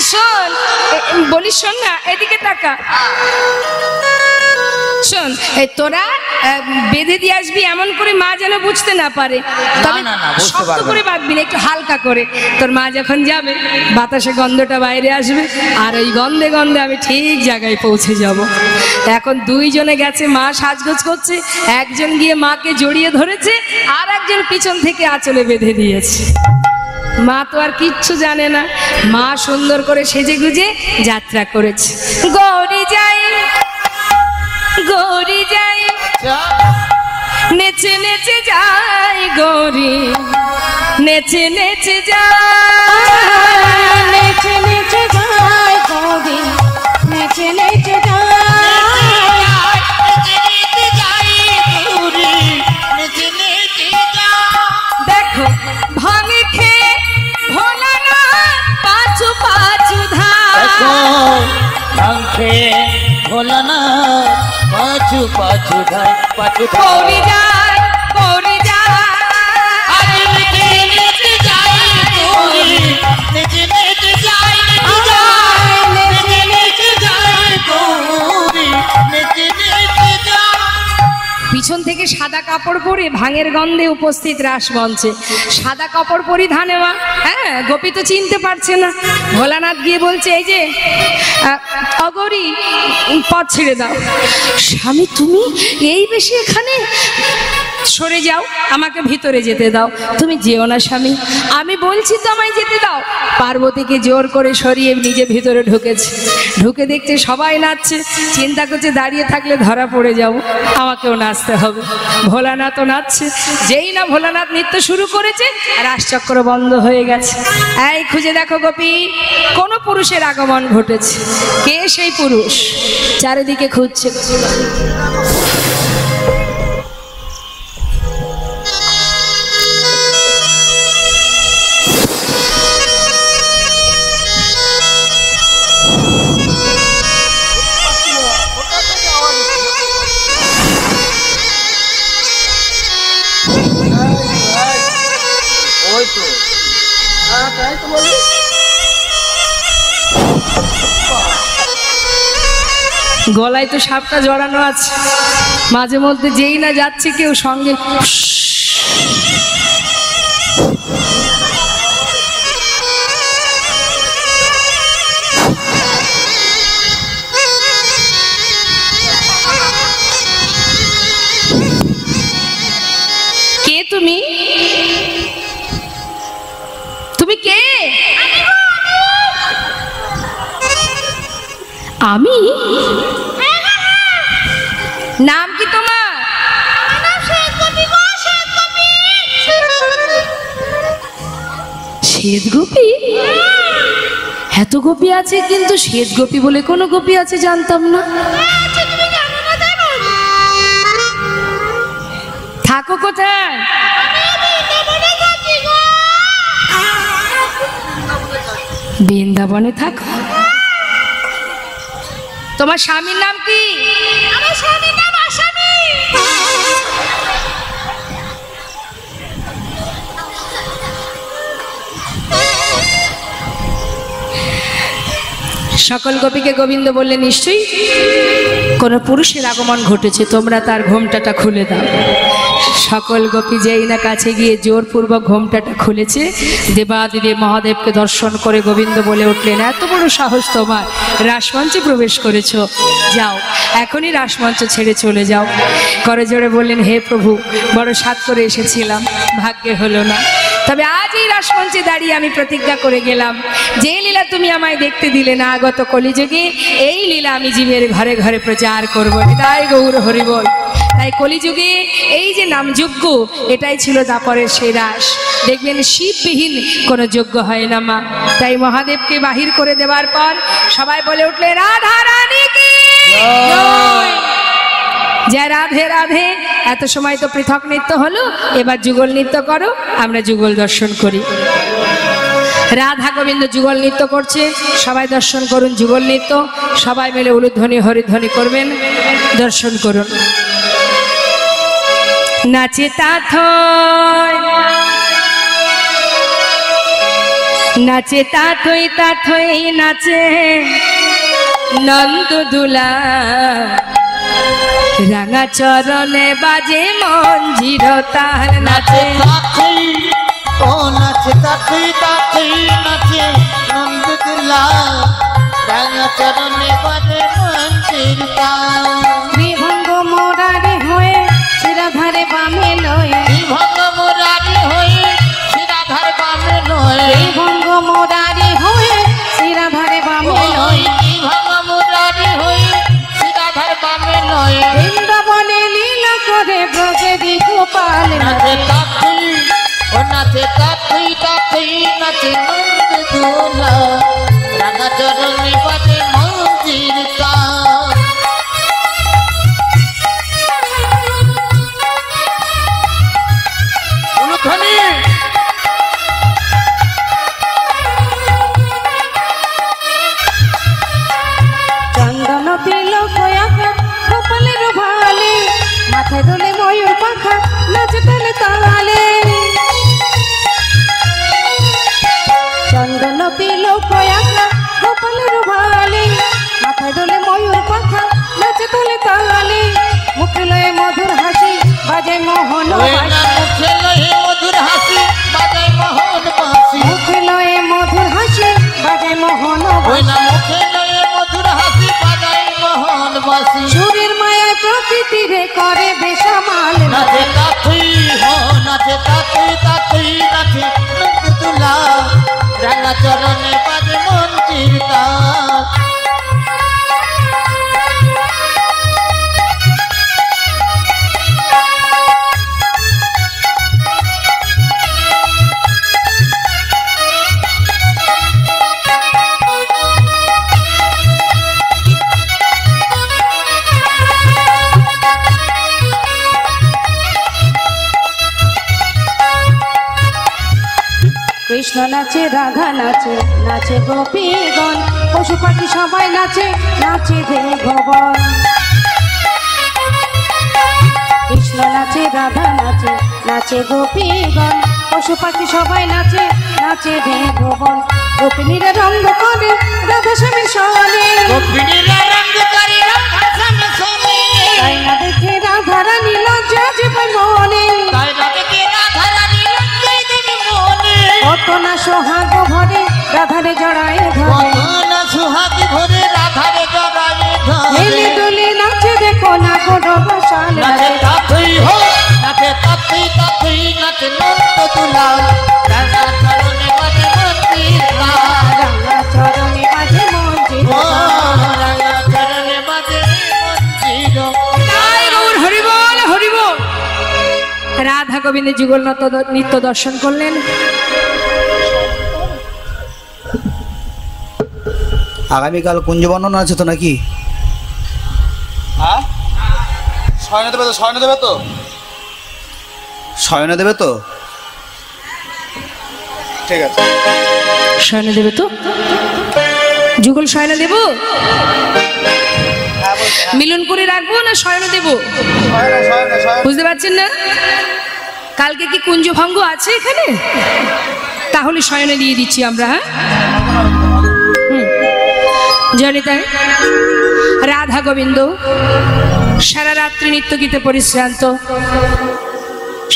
শোন বলিস শোন না এদিকে তাকা শোন তোরা বেঁধে দিয়ে আসবি এমন করে মা যেন বুঝতে না পারে তবে শক্ত করে বাঁধবি না একটু হালকা করে তোর মা যখন যাবে বাতাসে গন্ধটা বাইরে আসবে আর ওই গন্ধে গন্ধে আমি ঠিক জায়গায় পৌঁছে যাব এখন দুইজনে গেছে মা সাজগোজ করছে একজন গিয়ে মাকে জড়িয়ে ধরেছে আর একজন পিছন থেকে আঁচলে বেঁধে দিয়েছে মা তো আর কিচ্ছু জানে না মা সুন্দর করে সেজে গুজে যাত্রা করেছে গৌরী যাই নেচে নেচে যাই গৌরী নেচে নেচে যাই নেচে নেচে যায় গৌরী নেচে নেচে দেখো ভাঙে খেয়ে ভোলা না পাঁচু পাঁচু ধার ভোলা না পাছু পাছু ধাই পাছু গৌরী যায় পিছন থেকে সাদা কাপড় পরে ভাঙের গন্ধে উপস্থিত রাসমঞ্চে। সাদা কাপড় পরিধানে মা, হ্যাঁ, গোপী তো চিনতে পারছে না। ভোলানাথ গিয়ে বলছে, এই যে অগৌরী, পথ ছেড়ে দাও। স্বামী তুমি এই বেশি এখানে? সরে যাও, আমাকে ভিতরে যেতে দাও। তুমি যেও না স্বামী, আমি বলছি তো আমায় যেতে দাও। পার্বতীকে জোর করে সরিয়ে নিজে ভিতরে ঢুকেছে। ঢুকে দেখছে সবাই নাচছে, চিন্তা করছে দাঁড়িয়ে থাকলে ধরা পড়ে যাব, আমাকেও নাচতে হবে। ভোলানাথও নাচছে। যেই না ভোলানাথ নৃত্য শুরু করেছে, রাসচক্র বন্ধ হয়ে গেছে। এই খুঁজে দেখো গোপী, কোন পুরুষের আগমন ঘটেছে? কে সেই পুরুষ? চারিদিকে খুঁজছে। ওই তো, তাই তো বলি। গলায় তো সাপটা জড়ানো আছে, মাঝে মধ্যে যেই না যাচ্ছে কেউ সঙ্গে কে তুমি? তুমি কে? আমি? নাম কি তোমার? শ্বেত গোপী? এত গোপী আছে, কিন্তু শ্বেত গোপী বলে কোনো গোপী আছে জানতাম না। থাকো কোথায়? বৃন্দাবনে থাকো। তোমার স্বামীর নাম কি? আমার স্বামীর নাম আসামি। সকল গোপীকে গোবিন্দ বললে, নিশ্চয়ই কোনো পুরুষের আগমন ঘটেছে, তোমরা তার ঘোমটাটা খুলে দাও। সকল গোপী যেই না কাছে গিয়ে জোরপূর্বক ঘোমটাটা খুলেছে। দেবাদিদেব মহাদেবকে দর্শন করে গোবিন্দ বলে উঠলেন, এত বড় সাহস তোমার, রাসমঞ্চে প্রবেশ করেছ, যাও এখনই রাসমঞ্চ ছেড়ে চলে যাও। করে জোরে বললেন, হে প্রভু, বড় সাধ করে এসেছিলাম, ভাগ্যে হলো না। তবে আজ এই রাসমঞ্চে দাঁড়িয়ে আমি প্রতিজ্ঞা করে গেলাম, যে লীলা তুমি আমায় দেখতে দিলে না আগত কলিযুগে, এই লীলা আমি জীবের ঘরে ঘরে প্রচার করবো। হৃদয় গৌর হরিবল। তাই কলিযুগে এই যে নামযজ্ঞ, এটাই ছিল দাপরের সেই রাস। দেখবেন শিববিহীন কোনো যজ্ঞ হয় না মা। তাই মহাদেবকে বাহির করে দেওয়ার পর সবাই বলে উঠলে, রাধা রানী কি জয়। জয় রাধে রাধে। এত সময় তো পৃথক নৃত্য হলো, এবার যুগল নৃত্য করো, আমরা যুগল দর্শন করি। রাধা গোবিন্দ যুগল নৃত্য করছে, সবাই দর্শন করুন যুগল নৃত্য। সবাই মিলে উলুধ্বনি হরিধ্বনি করবেন, দর্শন করুন। নাচে তাথই, নাচে তাথই তাথই নাচে নন্দ দুলা, রাঙা চরণে বাজে মঞ্জির তাল। নাচে ও নাচে তাথই তাথই নাচে নন্দ দুলা, রাঙা চরণে বাজে মঞ্জির তাল। বিভঙ্গ মোরারে হয়ে শিরাধারে বামে লয়ে, বিভঙ্গ মুরারি হয়ে শিরাধার বামে নয়, বিভঙ্গ মোরারে হয়ে শিরাধারে বামে লয়ে, বিভঙ্গ মুরারি হয়ে শিরাধার বামে নয়। বৃন্দাবনে লীলা করে ব্রজে গোপাল নাচে তাথই, ও নাচে তাথই তাথই নাচে নন্দ দুলা, রাঙা চরণে বাজে মঞ্জির তাল। উলুধ্বনি। চন্দন তিলক আঁকা গোপালের ভালে, মাথায় দোলে ময়ূর পাখা, নাচে তালে তালে। চন্দন তিলক আঁকা গোপালের ভালে, মাথায় দোলে ময়ূর পাখা, নাচে তালে তালে। মুখে লয়ে মধুর হাসি, বাজে মোহন ওই না মুখে লয়ে মধুর হাসি বাজায় মোহন বাঁশি মুখে লয়ে মধুর হাসি বাজে মোহন ওই না মুখে লয়ে মধুর হাসি বাজায় মোহন বাঁশি সুরের মায়ায় প্রকৃতিরে করে বেসামাল নাচে তাতুই হো নাচে তাতুই তাতুই নাচে তুলা রাঙা চরণে বাজে মন্দির তাল কৃষ্ণ নাচে রাধা নাচে নাচে গোপীগণ পশু পাখি সবাই নাচে নাচে ভগবান কৃষ্ণ নাচে রাধা নাচে নাচে গোপীগণ পশু পাখি সবাই নাচে নাচে ভগবান গোপিনীরা রঙ্গ করে রাধা স্বামী সনে গোপিনীরা রঙ্গ করে রাধা স্বামী সনে তাই না দেখে রাধা রানী লজ্জা জীবন মনে তাই না দেখে রাধা রানী লজ্জা দেবে মনে কত না সোহাগ ভরে রাধারে জড়ায় ধরে কত না সুহাগ ভরে রাধারে জড়ায় হেলে ধরে দুলে নাচে দেখো না কোনো বসাল নাচে তাতুই হো নাচে তাতুই তাতুই নাচে নন্দ তুলা রাঙা চরণে বাজে মন্দির তাল রাঙা চরণে বাজে মঞ্জির ও রাঙা চরণে বাজে মন্দির জয় গৌর হরিবল হরিবল। রাধা গোবিন্দের যুগল নৃত্য দর্শন করলেন। আগামীকাল কুঞ্জ বর্ণনা আছে তো নাকি? হ্যাঁ শয়নে দেবে তো শয়নে দেবে তো শয়নে দেবে তো? ঠিক আছে শয়নে দেবে তো? যুগল শয়নে দেব? মিলন করে রাখবো না শয়নে দেব? শয়নে শয়নে শয়নে বুঝতে পারছেন না? কালকে কি কুঞ্জ ভঙ্গ আছে এখানে? তাহলে শয়নে দিয়ে দিচ্ছি আমরা। হ্যাঁ জনিতায় রাধা গোবিন্দ সারা রাত্রি নিত্য গীতে পরিশ্রান্ত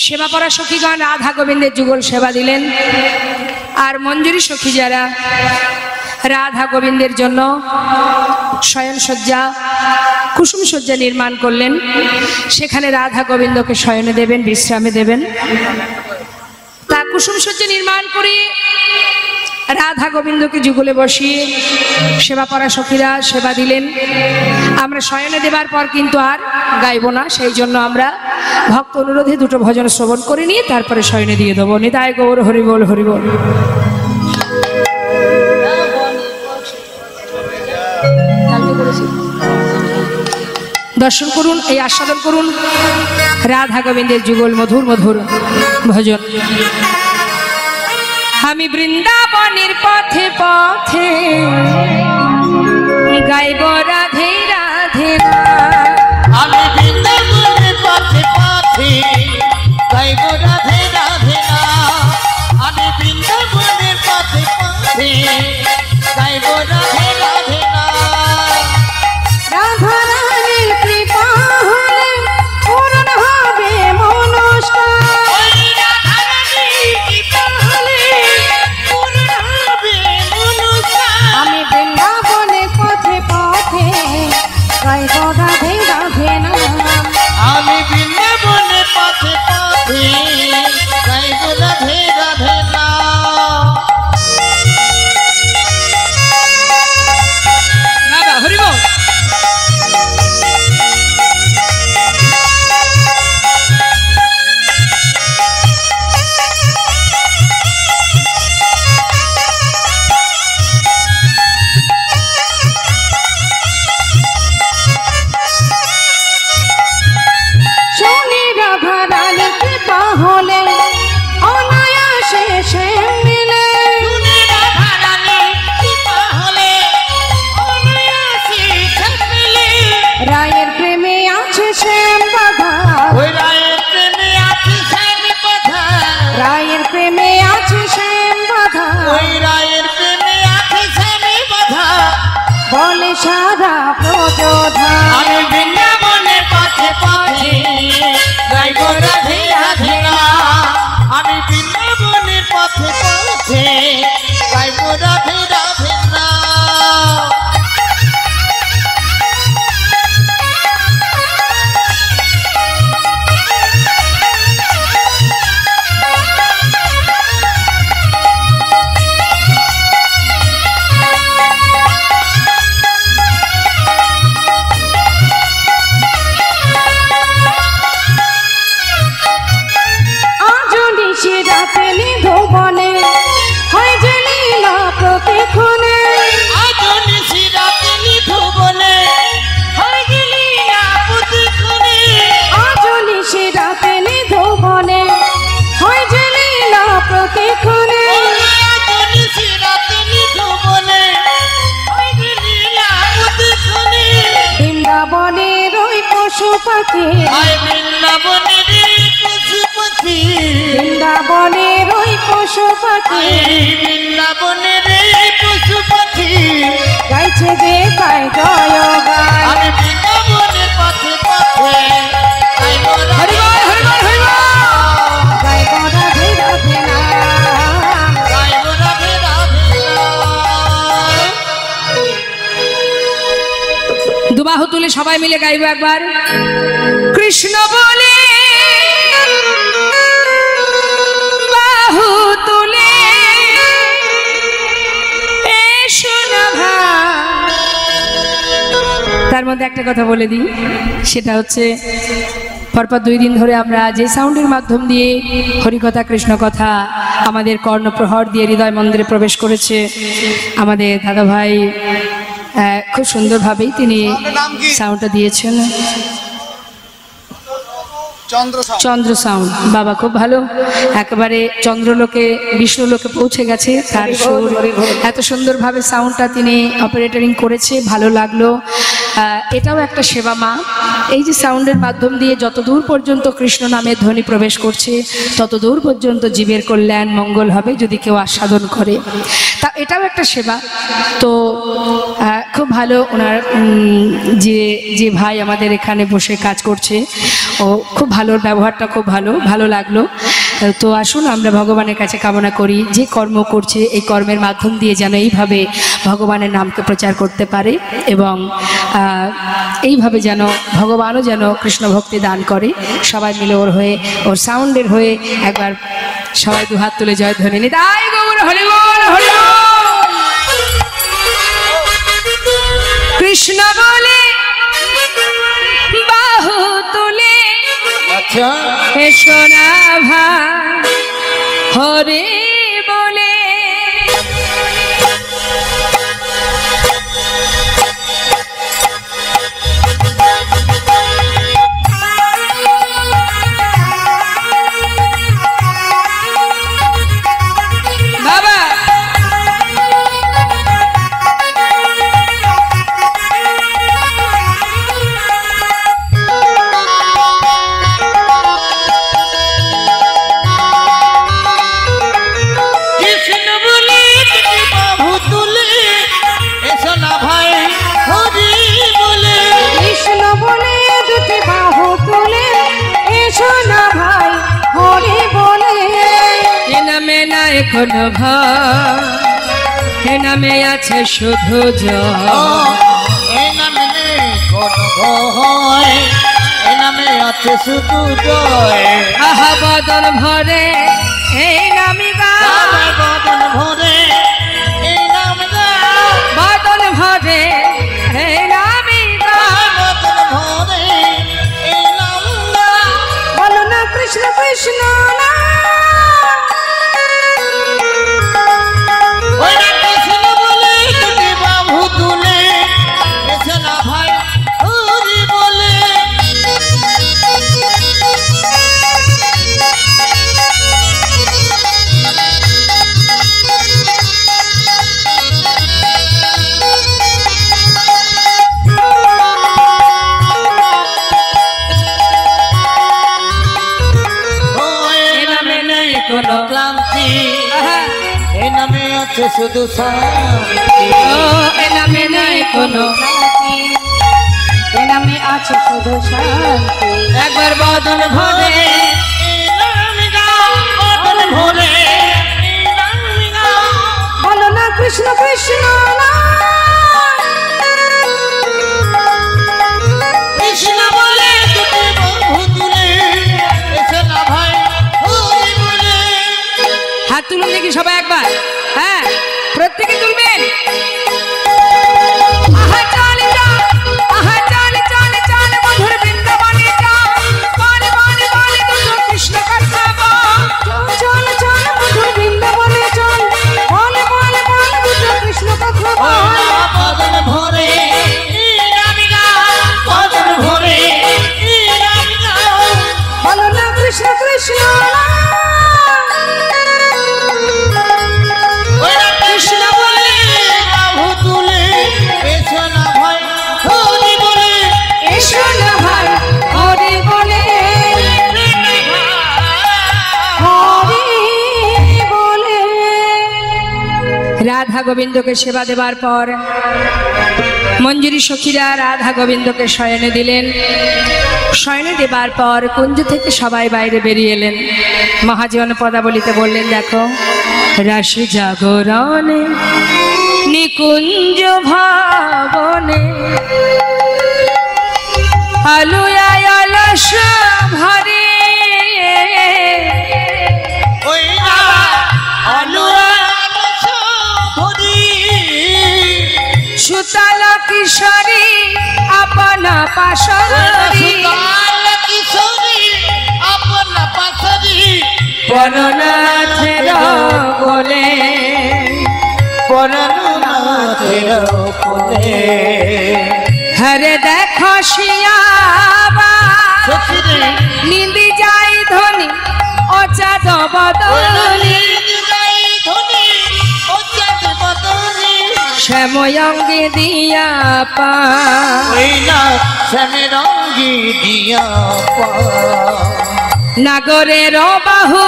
সেবা করা সখীগণ রাধা গোবিন্দের যুগল সেবা দিলেন। আর মঞ্জুরি সখী যারা রাধা গোবিন্দের জন্য শয়নসজ্জা কুসুম সজ্জা নির্মাণ করলেন, সেখানে রাধা গোবিন্দকে শয়নে দেবেন, বিশ্রামে দেবেন। তা কুসুম সজ্জা নির্মাণ করে রাধা গোবিন্দকে যুগলে বসিয়ে সেবা করা সখীরা সেবা দিলেন। আমরা শয়নে দেবার পর কিন্তু আর গাইব না, সেই জন্য আমরা ভক্ত অনুরোধে দুটো ভজন শ্রবণ করে নিয়ে তারপরে শয়নে দিয়ে দেবো। নিতাই গৌর হরিবল হরিবল। দর্শন করুন, এই আস্বাদন করুন রাধা গোবিন্দের যুগল মধুর মধুর ভজন। আমি বৃন্দাবনের পথে পথে গাইব রাধে রাধে আমি বৃন্দাবনের পথে পথে গাইব রাধে রাধে না আমি বৃন্দাবনের পথে পথে গাইব রাধে রাধে না রাধা রানীর কৃপা হলে পূরণ হবে মনস্কার ওই রাধা রানীর কৃপা হলে পূর্ণ হবে মনস্কার আমি পাখি আয় বৃন্দাবনের পশু পাখি বৃন্দাবনের ওই পশু পাখি বৃন্দাবনের পশু পাখি গাইছে যে গায় জয় গায় আমি বৃন্দাবনের পথে পথে হরি বল হরি বল হরি বল। গায় রাধে রাধে না দুবাহু তুলে সবাই মিলে গাইবো একবার। কৃষ্ণ বলে বাহু তুলে এসো না ভাই। তার মধ্যে একটা কথা বলে দিই, সেটা হচ্ছে পরপর 2 দিন ধরে আমরা যে সাউন্ডের মাধ্যম দিয়ে হরিকথা কৃষ্ণ কথা আমাদের কর্ণপ্রহর দিয়ে হৃদয় মন্দিরে প্রবেশ করেছে আমাদের দাদা ভাই, খুব সুন্দরভাবেই তিনি সাউন্ডটা দিয়েছেন। চন্দ্র সাউন্ড বাবা খুব ভালো, একেবারে চন্দ্রলোকে বিষ্ণুলোকে পৌঁছে গেছে তার সুর। এত সুন্দরভাবে সাউন্ডটা তিনি অপারেটরিং করেছে, ভালো লাগলো। এটাও একটা সেবা মা। এই যে সাউন্ডের মাধ্যম দিয়ে যতদূর পর্যন্ত কৃষ্ণ নামের ধ্বনি প্রবেশ করছে ততদূর পর্যন্ত জীবের কল্যাণ মঙ্গল হবে যদি কেউ আস্বাদন করে, তা এটাও একটা সেবা। তো খুব ভালো ওনার যে ভাই আমাদের এখানে বসে কাজ করছে, ও খুব ভালো, ব্যবহারটা খুব ভালো, ভালো লাগলো। তো আসুন আমরা ভগবানের কাছে কামনা করি যে কর্ম করছে এই কর্মের মাধ্যম দিয়ে যেন এইভাবে ভগবানের নামকে প্রচার করতে পারে এবং এইভাবে যেন ভগবানও যেন কৃষ্ণ ভক্তি দান করে। সবাই মিলে ওর হয়ে, ওর সাউন্ডের হয়ে একবার সবাই 2 হাত তুলে জয় ধ্বনি নিতাই গৌর হরি বল হরি বল। কৃষ্ণ বলে বাহু তুলে আচ্ছা এসো না ভাই হরে বলে। বাবা কৃষ্ণ বলে বাহু তুলে এসো না ভাই হরি বলে। কৃষ্ণ বলে 2 বাহু তুলে এসো না ভাই হরি বলে। এ নামে না এখনো ভয়, এ নামে আছে শুধু জয়। এই নামে নেই কোনো ভয়, এই নামে আছে শুধু জয়। আহা বদন ভরে এই নামি গা, আমার বদন ভরে এই নাম গাও, বদন ভরে এই নামি গা। বদন ভরে এই নাম গাও। বলো না কৃষ্ণ কৃষ্ণ না ওই না কৃষ্ণ বলে 2 বাহু তুলে এসো না ভাই হরি বলে। এ নামে নেই কোনো ক্লান্তি, আহা, এই নামে আছে শুধু শান্তি। ও এ নামে নেই কোনো এ নামে আছে শুধু শান্তি। একবার বদন ভরে এই নাম গাও, বদন ভরে এই নাম গাও। বলো না কৃষ্ণ কৃষ্ণ না কৃষ্ণ বলে 2 বাহু তুলে এসো না ভাই হরি বলে। হাত তুলুন দেখি সবাই একবার, হ্যাঁ প্রত্যেকে তুলবেন। আহা চল চল, আহা চল চল চল মধুর বৃন্দাবনে চল, বলে বলে বলে দুটো কৃষ্ণ কথা বল। চল চল চল মধুর বৃন্দাবনে চল বল বল বল দুটো কৃষ্ণ কথা বল। রাধা গোবিন্দকে সেবা দেবার পর মঞ্জুরি সখীরা রাধা গোবিন্দকে শয়নে দিলেন। শয়নে দেবার পর কুঞ্জ থেকে সবাই বাইরে বেরিয়ে এলেন। মহাজন পদাবলিতে বললেন, দেখো রাশি জাগরণে নিকুঞ্জ ভবনে আলুয়ায় অলস ভরে ওই না সুতল কিশোরী আপন পাশরী পরনাথের কোলে হরে দেখো শিয়াবা নিন্দি যাই ধনী অচাদ বদনী শ্যাময়ঙ্গে দিয়া পা নাগরের বাহু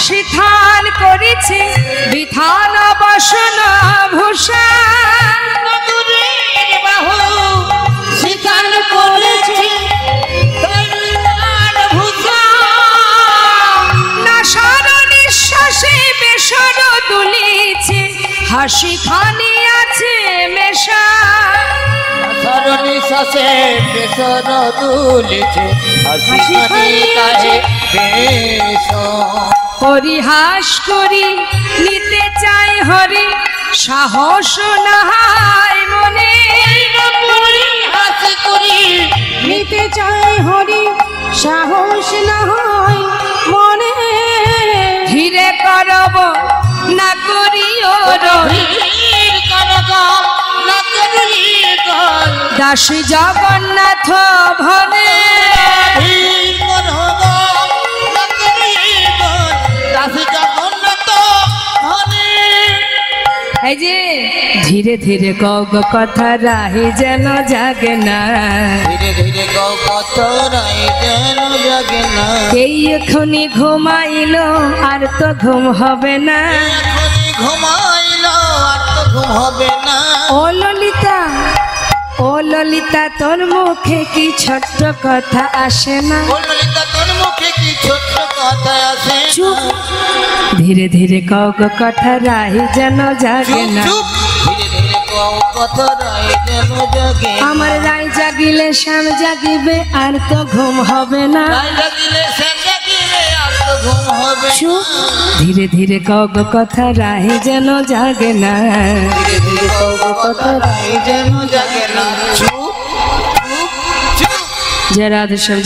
শিথান করেছে বিধান বসন ভূষা নাসার নিঃশ্বাসে বেসর দুলিছে হাসি খানি আছে মেশা নিঃশ্বাসে বেসর দুলিছে হাসি কাহে বেশ পরিহাস করি নিতে চাই হরি সাহস নাহাই মনে পরিহাস করি নিতে চাই হরি সাহস না হয় মনে ধীরে করব না করিও রহি দাসী জগন্নাথ ভনে এই যে ধীরে ধীরে গগ কথা রাহি যেন জাগে না ধীরে ধীরে কত রাই যেন জাগে না এই এখনই ঘুমাইলো আর তো ঘুম হবে না এখনই ঘুমাইলো আর তো ঘুম হবে না ও ললিতা ও ললিতা তোর মুখে কি ছোট্ট কথা আসে না ও ললিতা তোর মুখে কি ছোট্ট কথা আসে চুপ ধীরে ধীরে গগ কথা রাহি যেন জাগে চুপ না চুপ ধীরে ধীরে কত রাই যেন জাগে আমার রায় জাগিলে শ্যাম জাগিবে আর তো ঘুম হবে না রাই জাগিলে শ্যাম জাগিবে আর তো ঘুম হবে চুপ ধীরে ধীরে গগ কথা রাহি যেন জাগে না ধীরে ধীরে কত রাই যেন জাগে না চুপ চুপ চুপ জয় রাধে সব